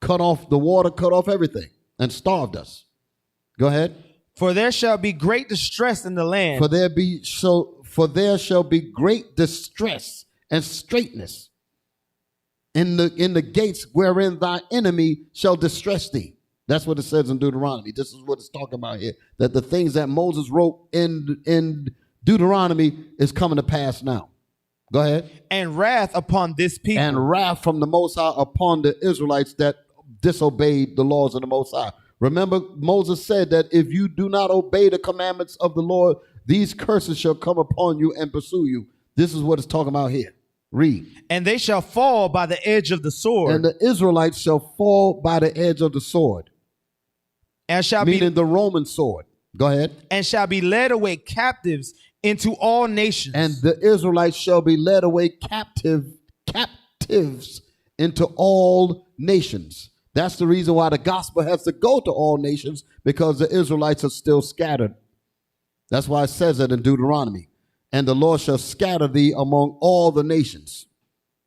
Cut off the water, cut off everything, and starved us. Go ahead. For there shall be great distress in the land. For there shall be great distress and straitness in the gates wherein thy enemy shall distress thee. That's what it says in Deuteronomy. This is what it's talking about here. That the things that Moses wrote in Deuteronomy is coming to pass now. Go ahead. And wrath upon this people. And wrath from the Most High upon the Israelites that disobeyed the laws of the Most High. Remember, Moses said that if you do not obey the commandments of the Lord, these curses shall come upon you and pursue you. This is what it's talking about here. Read. And they shall fall by the edge of the sword. And the Israelites shall fall by the edge of the sword. And shall meaning the Roman sword. Go ahead. And shall be led away captives into all nations. And the Israelites shall be led away captives into all nations. That's the reason why the gospel has to go to all nations, because the Israelites are still scattered. That's why it says it in Deuteronomy. And the Lord shall scatter thee among all the nations,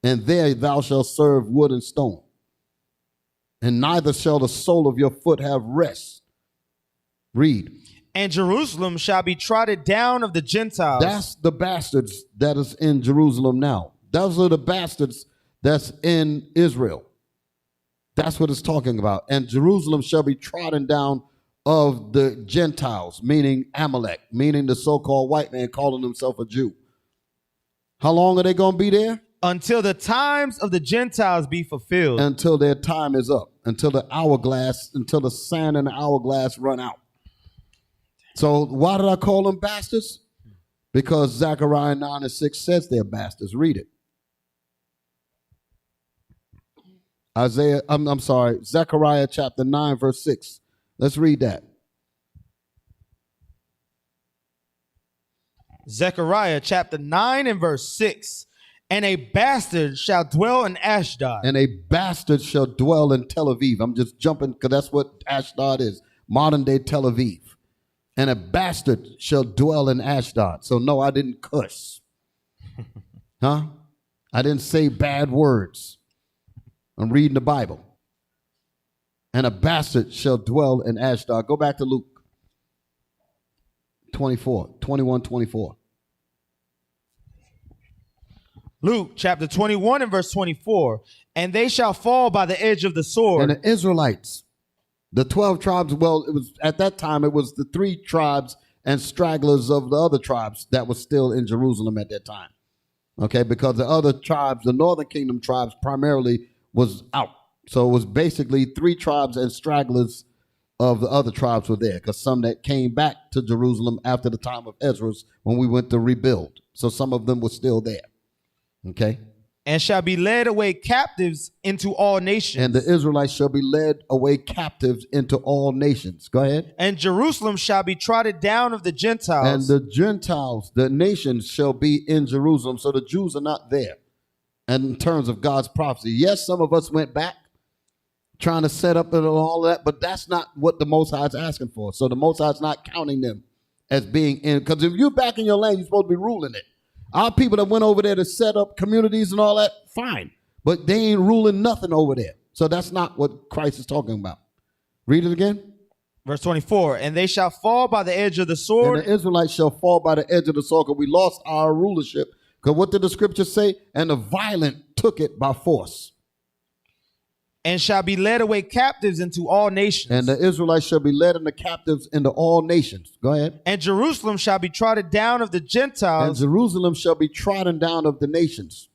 and there thou shalt serve wood and stone. And neither shall the sole of your foot have rest. Read. And Jerusalem shall be trodden down of the Gentiles. That's the bastards that is in Jerusalem now. Those are the bastards that's in Israel. That's what it's talking about. And Jerusalem shall be trodden down of the Gentiles, meaning Amalek, meaning the so-called white man calling himself a Jew. How long are they going to be there? Until the times of the Gentiles be fulfilled. Until their time is up. Until the hourglass, until the sand in the hourglass run out. So why did I call them bastards? Because Zechariah 9:6 says they're bastards. Read it. Zechariah chapter 9, verse 6. Let's read that. Zechariah chapter 9 and verse 6. And a bastard shall dwell in Ashdod. And a bastard shall dwell in Tel Aviv. I'm just jumping because that's what Ashdod is. Modern day Tel Aviv. And a bastard shall dwell in Ashdod. So no, I didn't cuss. Huh? I didn't say bad words. I'm reading the Bible. And a bastard shall dwell in Ashdod. Go back to Luke 21:24. Luke chapter 21 and verse 24. And they shall fall by the edge of the sword. And the Israelites, the 12 tribes, well, it was at that time, it was the 3 tribes and stragglers of the other tribes that were still in Jerusalem at that time. Okay, because the other tribes, the northern kingdom tribes primarily was out. So it was basically 3 tribes and stragglers of the other tribes were there, because some that came back to Jerusalem after the time of Ezra when we went to rebuild. So some of them were still there. Okay. And shall be led away captives into all nations. And the Israelites shall be led away captives into all nations. Go ahead. And Jerusalem shall be trodden down of the Gentiles. And the Gentiles, the nations, shall be in Jerusalem. So the Jews are not there. And in terms of God's prophecy, yes, some of us went back trying to set up and all that, but that's not what the Most High is asking for. So the Most High is not counting them as being in, because if you're back in your land, you're supposed to be ruling it. Our people that went over there to set up communities and all that, fine. But they ain't ruling nothing over there. So that's not what Christ is talking about. Read it again. Verse 24. And they shall fall by the edge of the sword. And the Israelites shall fall by the edge of the sword, because we lost our rulership. Because what did the scripture say? And the violent took it by force. And shall be led away captives into all nations. And the Israelites shall be led into captives into all nations. Go ahead. And Jerusalem shall be trodden down of the Gentiles. And Jerusalem shall be trodden down of the nations.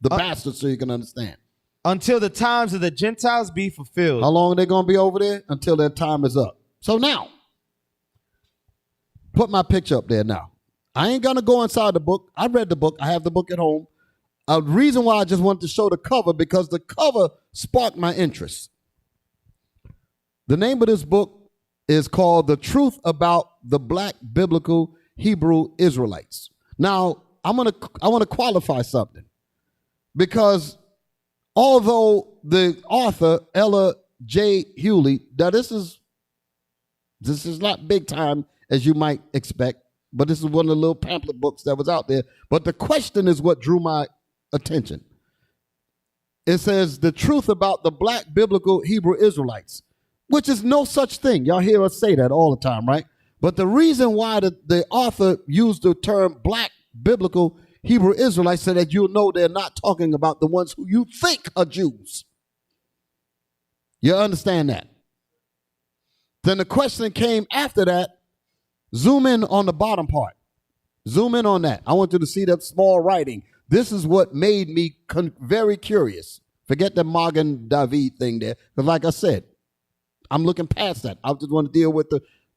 The bastards, so you can understand. Until the times of the Gentiles be fulfilled. How long are they going to be over there? Until their time is up. So now, put my picture up there now. I ain't going to go inside the book. I read the book. I have the book at home. A reason why I just wanted to show the cover, because the cover sparked my interest. The name of this book is called The Truth About the Black Biblical Hebrew Israelites. Now, I want to qualify something, because although the author, Ella J. Hewley, now this is not big time as you might expect, but this is one of the little pamphlet books that was out there. But the question is what drew my attention. It says the truth about the black biblical Hebrew Israelites, which is no such thing. Y'all hear us say that all the time, right? But the reason why the author used the term black biblical Hebrew Israelites, so that you'll know they're not talking about the ones who you think are Jews. You understand that? Then the question came after that. Zoom in on the bottom part. Zoom in on that. I want you to see that small writing. This is what made me very curious. Forget the Magen David thing there. Because like I said, I'm looking past that. I just want to deal with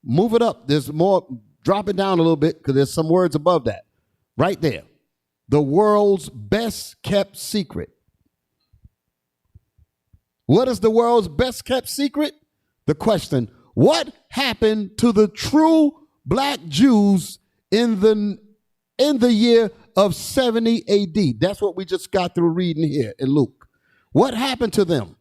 move it up. There's more, drop it down a little bit, because there's some words above that. Right there. The world's best kept secret. What is the world's best kept secret? The question, what happened to the true black Jews in the year of 70 AD? That's what we just got through reading here in Luke. What happened to them?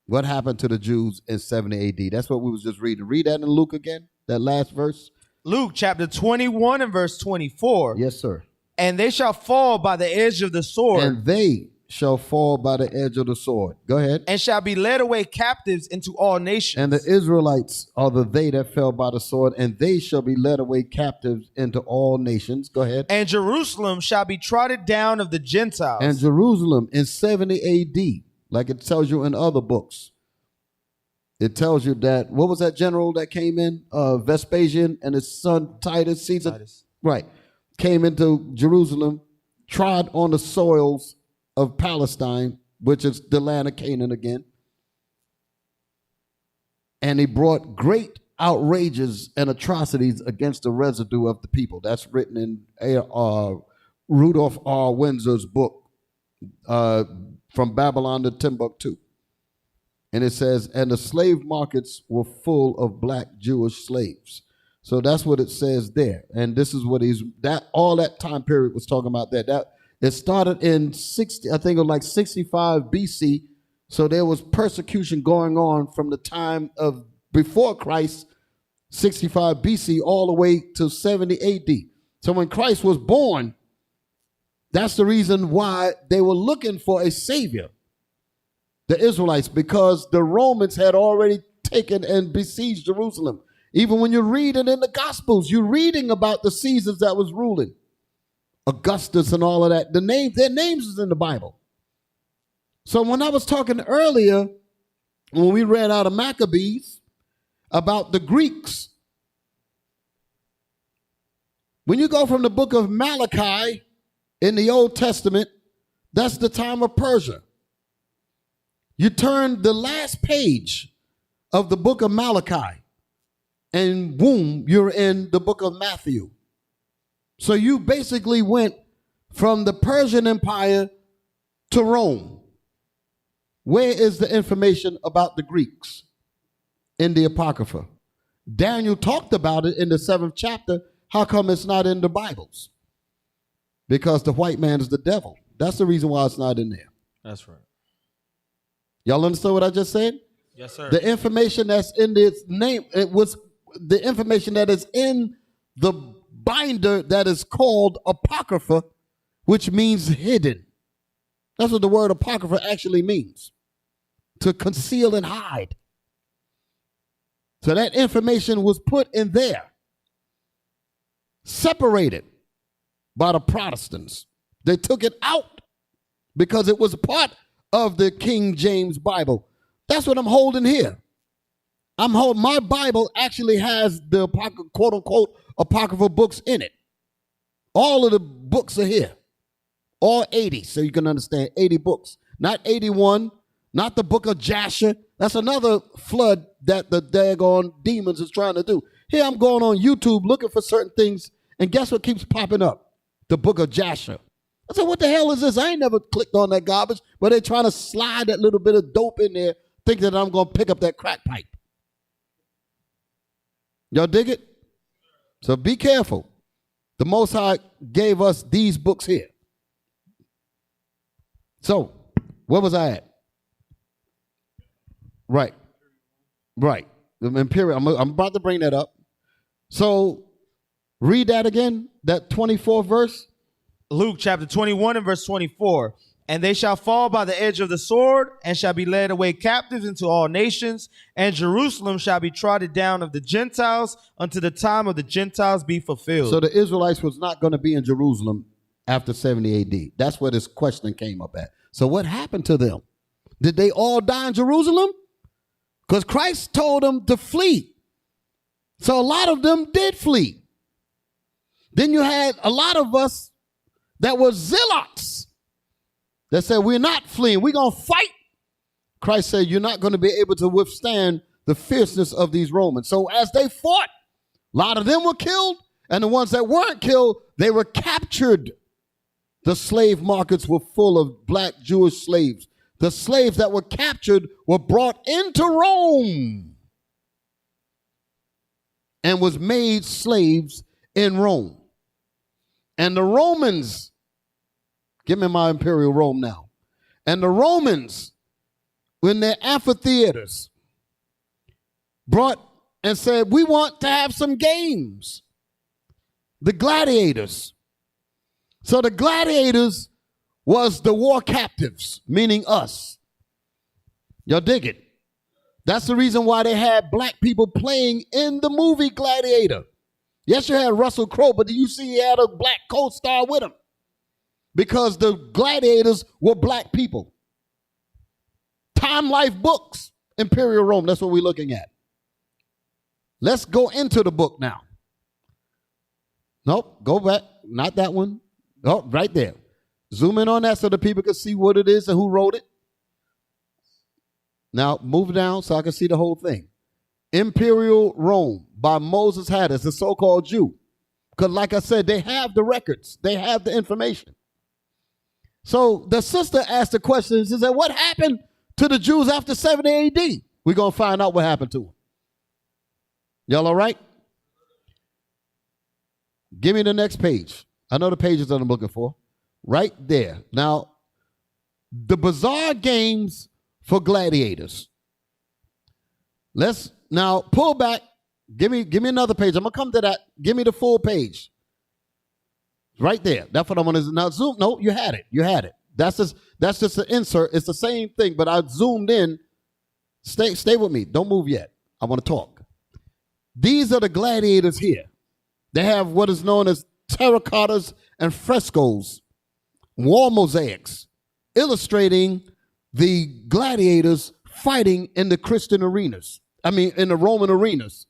What happened to the Jews in 70 AD? That's what we was just reading. Read that in Luke again, that last verse. Luke chapter 21 and verse 24. Yes, sir. And they shall fall by the edge of the sword. And they shall fall by the edge of the sword. Go ahead. And shall be led away captives into all nations. And the Israelites are the they that fell by the sword, and they shall be led away captives into all nations. Go ahead. And Jerusalem shall be trodden down of the Gentiles. And Jerusalem in 70 AD, like it tells you in other books, it tells you that, what was that general that came in? Vespasian and his son Titus, Caesar. Titus. Right. Came into Jerusalem, trod on the soils of Palestine, which is the land of Canaan again. And he brought great outrages and atrocities against the residue of the people. That's written in Rudolph R. Windsor's book, From Babylon to Timbuktu. And it says, and the slave markets were full of black Jewish slaves. So that's what it says there. And this is what all that time period was talking about that. It started in 60, I think it was like 65 BC. So there was persecution going on from the time of before Christ, 65 BC, all the way to 70 AD. So when Christ was born, that's the reason why they were looking for a savior, the Israelites, because the Romans had already taken and besieged Jerusalem. Even when you're reading in the Gospels, you're reading about the Caesars that was ruling. Augustus and all of that. Their names is in the Bible. So when I was talking earlier, when we read out of Maccabees about the Greeks, when you go from the book of Malachi in the Old Testament, that's the time of Persia. You turn the last page of the book of Malachi, and boom, you're in the book of Matthew. So you basically went from the Persian Empire to Rome. Where is the information about the Greeks? In the Apocrypha. Daniel talked about it in the 7th chapter. How come it's not in the Bibles? Because the white man is the devil. That's the reason why it's not in there. That's right. Y'all understand what I just said? Yes, sir. The information that's in this name, it was the information that is in the binder that is called Apocrypha, which means hidden. That's what the word Apocrypha actually means. To conceal and hide. So that information was put in there. Separated by the Protestants. They took it out because it was a part of the King James Bible. That's what I'm holding here. My Bible actually has the quote unquote apocryphal books in it. All of the books are here. All 80, so you can understand 80 books. Not 81, not the book of Jasher. That's another flood that the daggone demons is trying to do. Here I'm going on YouTube looking for certain things, and guess what keeps popping up? The book of Jasher. I said, what the hell is this? I ain't never clicked on that garbage, but they're trying to slide that little bit of dope in there, thinking that I'm going to pick up that crack pipe. Y'all dig it? So be careful. The Most High gave us these books here. So, where was I at? Right. The imperial. I'm about to bring that up. So, read that again, that 24th verse. Luke chapter 21 and verse 24. And they shall fall by the edge of the sword, and shall be led away captives into all nations, and Jerusalem shall be trodden down of the Gentiles until the time of the Gentiles be fulfilled. So the Israelites was not going to be in Jerusalem after 70 AD. That's where this question came up at. So what happened to them? Did they all die in Jerusalem? Because Christ told them to flee. So a lot of them did flee. Then you had a lot of us that were zealots that said, we're not fleeing, we're going to fight. Christ said, you're not going to be able to withstand the fierceness of these Romans. So as they fought, a lot of them were killed, and the ones that weren't killed, they were captured. The slave markets were full of black Jewish slaves. The slaves that were captured were brought into Rome and was made slaves in Rome. And the Romans, give me my imperial Rome now. And the Romans when their amphitheaters brought and said, we want to have some games. The gladiators. So the gladiators was the war captives, meaning us. Y'all dig it? That's the reason why they had black people playing in the movie Gladiator. Yes, you had Russell Crowe, but you see he had a black co-star with him. Because the gladiators were black people. Time Life books, Imperial Rome, that's what we're looking at. Let's go into the book now. Nope, go back, not that one. Oh, right there. Zoom in on that so the people can see what it is and who wrote it. Now, move down so I can see the whole thing. Imperial Rome by Moses Haddis, the so-called Jew. Because like I said, they have the records. They have the information. So the sister asked the question, she said, what happened to the Jews after 70 AD? We're going to find out what happened to them. Y'all all right? Give me the next page. I know the pages that I'm looking for. Right there. Now, the bizarre games for gladiators. Let's now pull back. Give me another page. I'm gonna come to that. Give me the full page. Right there. That's what I want to now zoom. No, you had it. You had it. That's just an insert. It's the same thing, but I zoomed in. Stay with me. Don't move yet. I want to talk. These are the gladiators here. They have what is known as terracottas and frescoes, wall mosaics, illustrating the gladiators fighting in the Christian arenas. I mean, in the Roman arenas.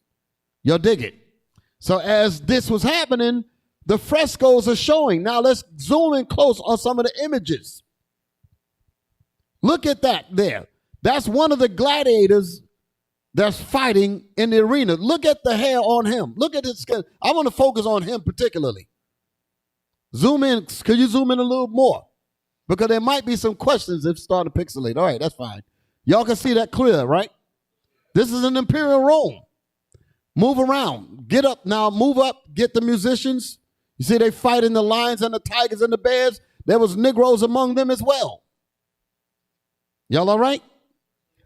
Y'all dig it? So as this was happening, the frescoes are showing. Now let's zoom in close on some of the images. Look at that there. That's one of the gladiators that's fighting in the arena. Look at the hair on him. Look at his skin. I want to focus on him particularly. Zoom in. Could you zoom in a little more? Because there might be some questions if starting to pixelate. All right, that's fine. Y'all can see that clear, right? This is an Imperial Rome. Move around. Get up now. Move up. Get the musicians. You see they fighting the lions and the tigers and the bears. There was Negroes among them as well. Y'all all right?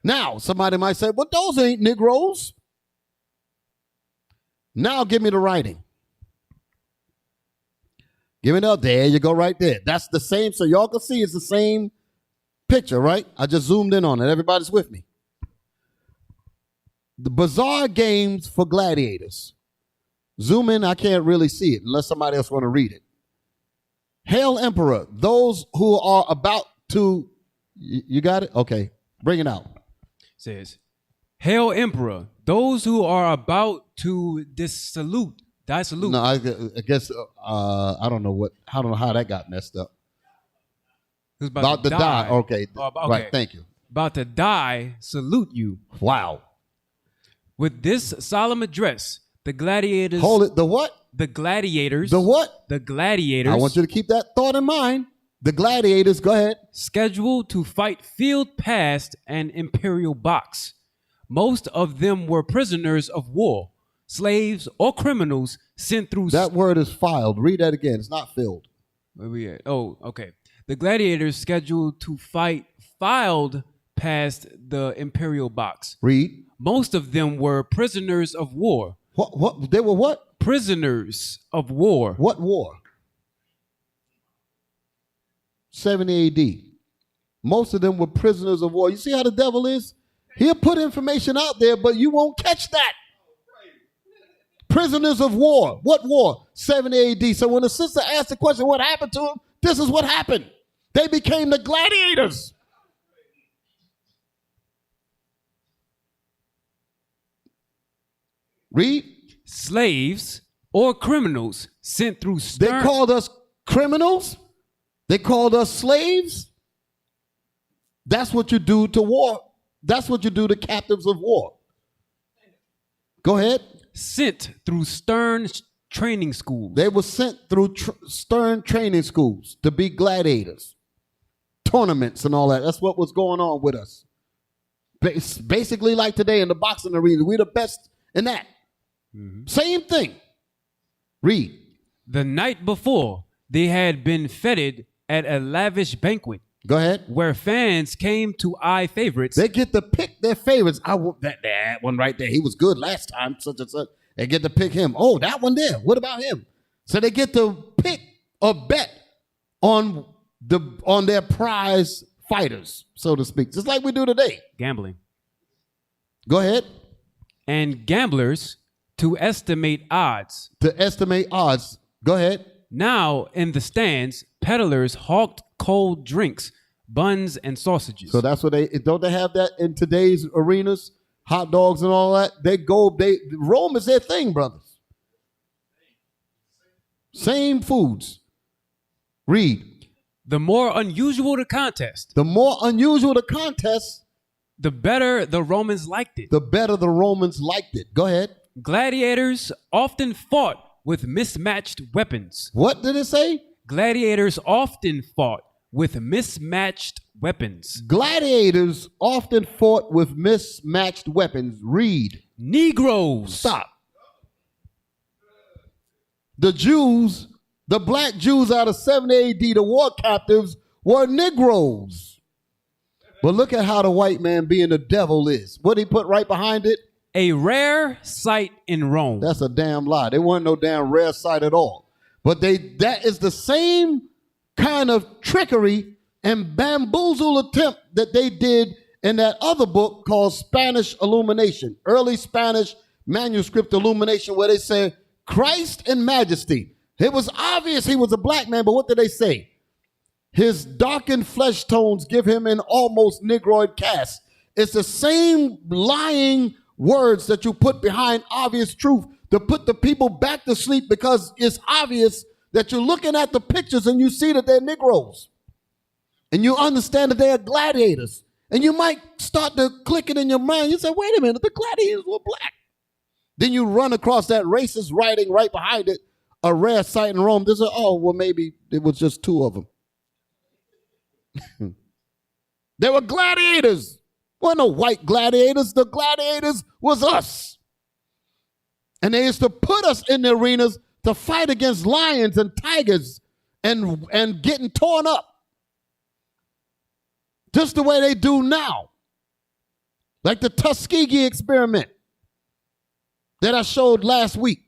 Now, somebody might say, well, those ain't Negroes. Now give me the writing. Give me that. There you go right there. That's the same. So y'all can see it's the same picture, right? I just zoomed in on it. Everybody's with me. The bizarre games for gladiators. Zoom in. I can't really see it unless somebody else want to read it. Hail Emperor. Those who are about to, you got it? Okay. Bring it out. Says, Hail Emperor, those who are about to dissolute. No, I guess I don't know how that got messed up. Who's about to die. Okay. Okay. Right, thank you. About to die, salute you. Wow. With this solemn address, the gladiators. Hold it. The what? The gladiators. The what? The gladiators. I want you to keep that thought in mind. The gladiators, go ahead. Scheduled to fight field past an imperial box. Most of them were prisoners of war, slaves, or criminals sent through. That word is filed. Read that again. It's not filled. Where we at? Oh, okay. The gladiators scheduled to fight filed past the imperial box. Read. Most of them were prisoners of war. What? They were what? Prisoners of war. What war? 70 AD. Most of them were prisoners of war. You see how the devil is? He'll put information out there, but you won't catch that. Prisoners of war. What war? 70 AD. So when the sister asked the question, what happened to them? This is what happened. They became the gladiators. Read. Slaves or criminals sent through stern. They called us criminals. They called us slaves. That's what you do to war. That's what you do to captives of war. Go ahead. Sent through stern training schools. They were sent through stern training schools to be gladiators. Tournaments and all that. That's what was going on with us. Basically like today in the boxing arena. We're the best in that. Mm-hmm. Same thing. Read. The night before, they had been feted at a lavish banquet. Go ahead. where fans came to eye favorites. They get to pick their favorites. I want that one right there. He was good last time, such and such. They get to pick him. Oh, that one there. What about him? So they get to pick or bet on their prize fighters, so to speak, just like we do today. Gambling. Go ahead. And gamblers to estimate odds. To estimate odds. Go ahead. Now, in the stands, peddlers hawked cold drinks, buns, and sausages. So that's what don't they have that in today's arenas? Hot dogs and all that. Rome is their thing, brothers. Same foods. Read. The more unusual the contest, The more unusual the contest, the better the Romans liked it. the better the Romans liked it. Go ahead. Gladiators often fought with mismatched weapons. What did it say? Gladiators often fought with mismatched weapons. Gladiators often fought with mismatched weapons. Read. Negroes. Stop. The Jews, the black Jews out of 70 AD, the war captives, were Negroes. But look at how the white man being the devil is. What did he put right behind it? A rare sight in Rome. That's a damn lie. They weren't no damn rare sight at all. But that is the same kind of trickery and bamboozle attempt that they did in that other book called Spanish Illumination, early Spanish manuscript illumination, where they said Christ in majesty. It was obvious he was a black man, but what did they say? His darkened flesh tones give him an almost Negroid cast. It's the same lying words that you put behind obvious truth to put the people back to sleep, because it's obvious that you're looking at the pictures and you see that they're Negroes. And you understand that they are gladiators. And you might start to click it in your mind. You say, wait a minute, the gladiators were black. Then you run across that racist writing right behind it, a rare sight in Rome. They say, oh, well, maybe it was just two of them. They were gladiators. Well, no white gladiators. The gladiators was us. And they used to put us in the arenas to fight against lions and tigers and getting torn up. Just the way they do now. Like the Tuskegee experiment that I showed last week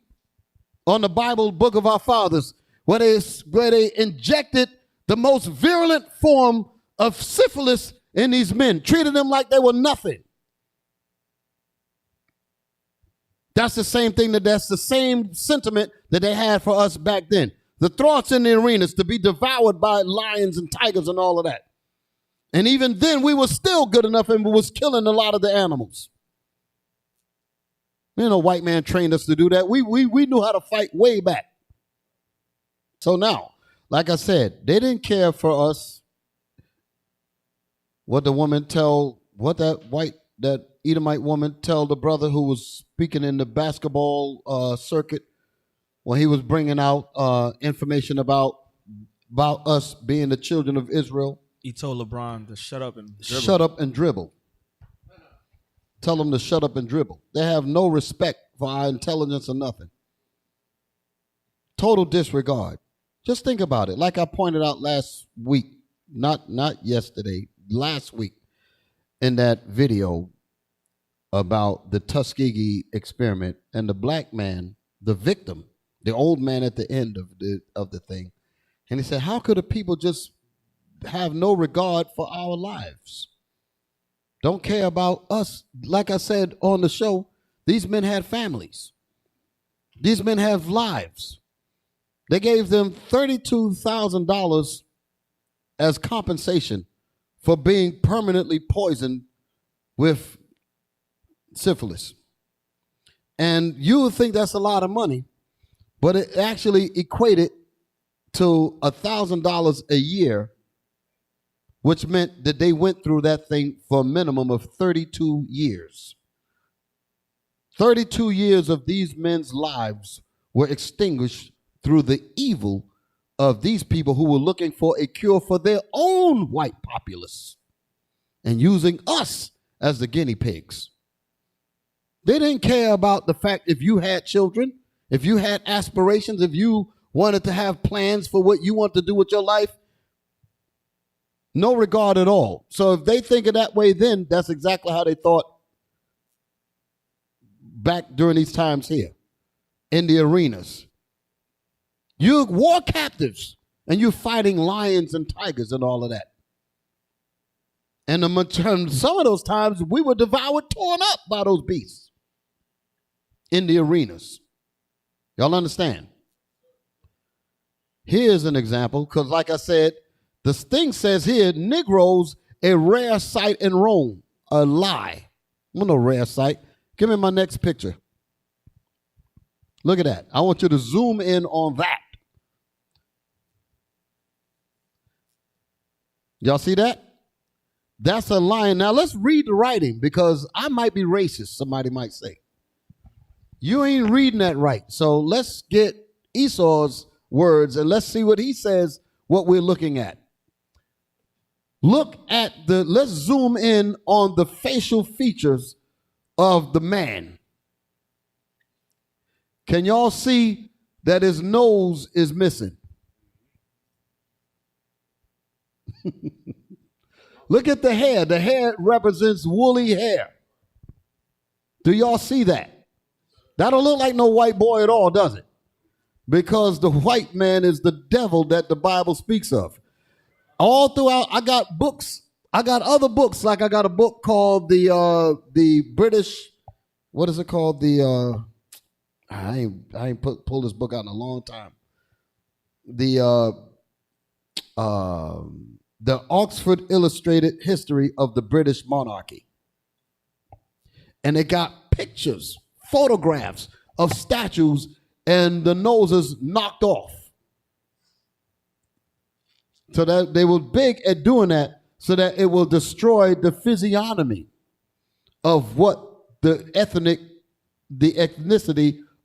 on the Bible Book of Our Fathers, where they injected the most virulent form of syphilis in these men, treated them like they were nothing. That's the same thing, that's the same sentiment that they had for us back then. The throats in the arenas to be devoured by lions and tigers and all of that. And even then, we were still good enough and we was killing a lot of the animals. You know, white man trained us to do that. We knew how to fight way back. So now, like I said, they didn't care for us. What that Edomite woman tell the brother who was speaking in the basketball circuit when he was bringing out information about us being the children of Israel. He told LeBron to shut up and dribble. Shut up and dribble. Tell them to shut up and dribble. They have no respect for our intelligence or nothing. Total disregard. Just think about it. Like I pointed out last week, not yesterday, last week, in that video about the Tuskegee experiment and the black man, the victim, the old man at the end of the thing. And he said, how could the people just have no regard for our lives? Don't care about us. Like I said on the show, these men had families. These men have lives. They gave them $32,000 as compensation for being permanently poisoned with syphilis. And you would think that's a lot of money, but it actually equated to $1,000 a year, which meant that they went through that thing for a minimum of 32 years. 32 years of these men's lives were extinguished through the evil of these people who were looking for a cure for their own white populace and using us as the guinea pigs. They didn't care about the fact if you had children, if you had aspirations, if you wanted to have plans for what you want to do with your life. No regard at all. So if they think of that way then, that's exactly how they thought back during these times here in the arenas. You war captives and you're fighting lions and tigers and all of that. And some of those times we were devoured, torn up by those beasts in the arenas. Y'all understand? Here's an example, because like I said, the thing says here, Negroes, a rare sight in Rome. A lie. I'm no rare sight. Give me my next picture. Look at that. I want you to zoom in on that. Y'all see that? That's a lion. Now let's read the writing, because I might be racist, somebody might say. You ain't reading that right. So let's get Esau's words and let's see what he says, what we're looking at. Let's zoom in on the facial features of the man. Can y'all see that his nose is missing? Look at the hair. The hair represents woolly hair. Do y'all see that? That don't look like no white boy at all, does it? Because the white man is the devil that the Bible speaks of. All throughout, I got books. I got other books. Like I got a book called the British, what is it called? I ain't pulled this book out in a long time. The Oxford Illustrated History of the British Monarchy. And it got pictures, photographs of statues and the noses knocked off. So that they were big at doing that so that it will destroy the physiognomy of what the ethnicity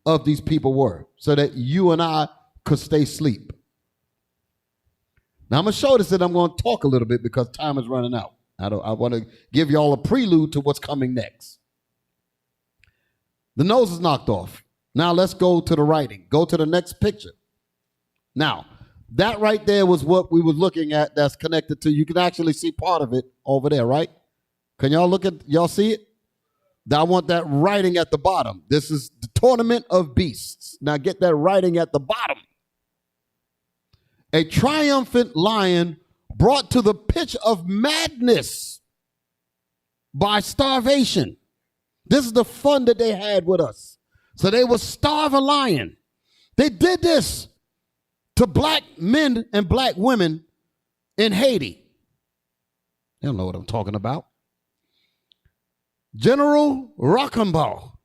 of these people were, so that you and I could stay asleep. Now I'm going to show this and I'm going to talk a little bit because time is running out. I want to give y'all a prelude to what's coming next. The nose is knocked off. Now let's go to the writing. Go to the next picture. Now, that right there was what we were looking at that's connected to, you can actually see part of it over there, right? Can y'all see it? I want that writing at the bottom. This is the tournament of beasts. Now get that writing at the bottom. A triumphant lion brought to the pitch of madness by starvation. This is the fun that they had with us. So they would starve a lion. They did this to black men and black women in Haiti. They don't know what I'm talking about. General Rochambeau.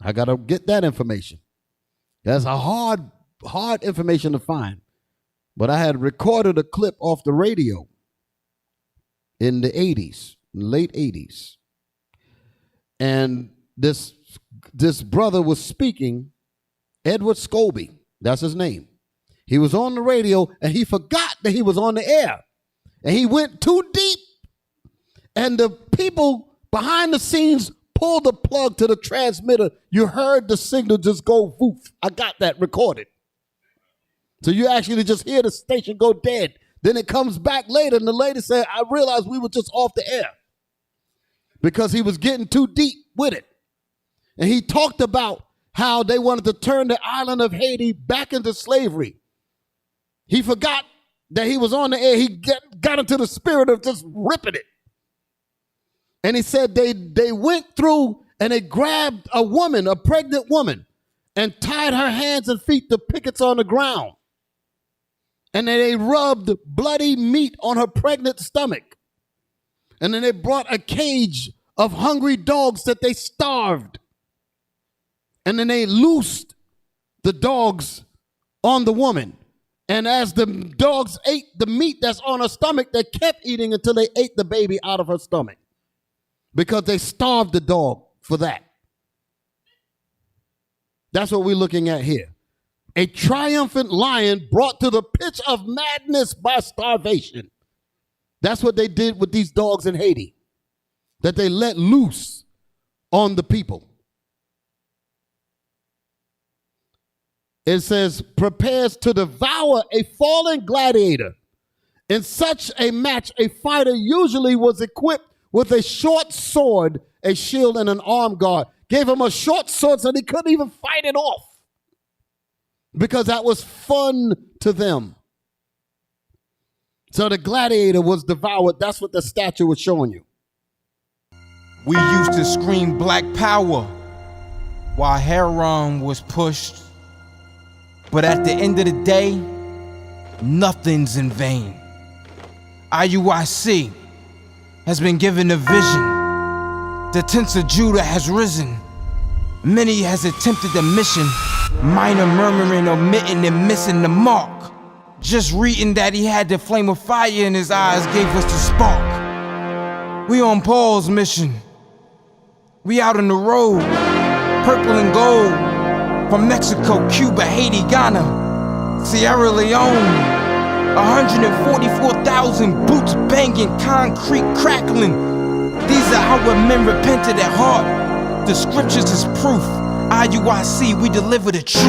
I got to get that information. That's a hard information to find. But I had recorded a clip off the radio in the 80s, late 80s. And this brother was speaking, Edward Scobie, that's his name. He was on the radio and he forgot that he was on the air. And he went too deep. And the people behind the scenes pulled the plug to the transmitter. You heard the signal just go woof. I got that recorded. So you actually just hear the station go dead. Then it comes back later and the lady said, I realized we were just off the air. Because he was getting too deep with it. And he talked about how they wanted to turn the island of Haiti back into slavery. He forgot that he was on the air. He got into the spirit of just ripping it. And he said they went through and they grabbed a woman, a pregnant woman, and tied her hands and feet to pickets on the ground. And then they rubbed bloody meat on her pregnant stomach. And then they brought a cage of hungry dogs that they starved. And then they loosed the dogs on the woman. And as the dogs ate the meat that's on her stomach, they kept eating until they ate the baby out of her stomach. Because they starved the dog for that. That's what we're looking at here. A triumphant lion brought to the pitch of madness by starvation. That's what they did with these dogs in Haiti. That they let loose on the people. It says, prepares to devour a fallen gladiator In such a match, a fighter usually was equipped with a short sword, a shield, and an arm guard. Gave him a short sword so he couldn't even fight it off, because that was fun to them. So the gladiator was devoured. That's what the statue was showing you. We used to scream black power while heroin was pushed. But at the end of the day, nothing's in vain. IUIC has been given a vision. The tents of Judah has risen. Many has attempted the mission. Minor murmuring, omitting, and missing the mark. Just reading that he had the flame of fire in his eyes gave us the spark. We on Paul's mission. We out on the road, purple and gold, from Mexico, Cuba, Haiti, Ghana, Sierra Leone. 144,000 boots banging, concrete crackling. These are our men repented at heart. The scriptures is proof. IUIC, we deliver the truth.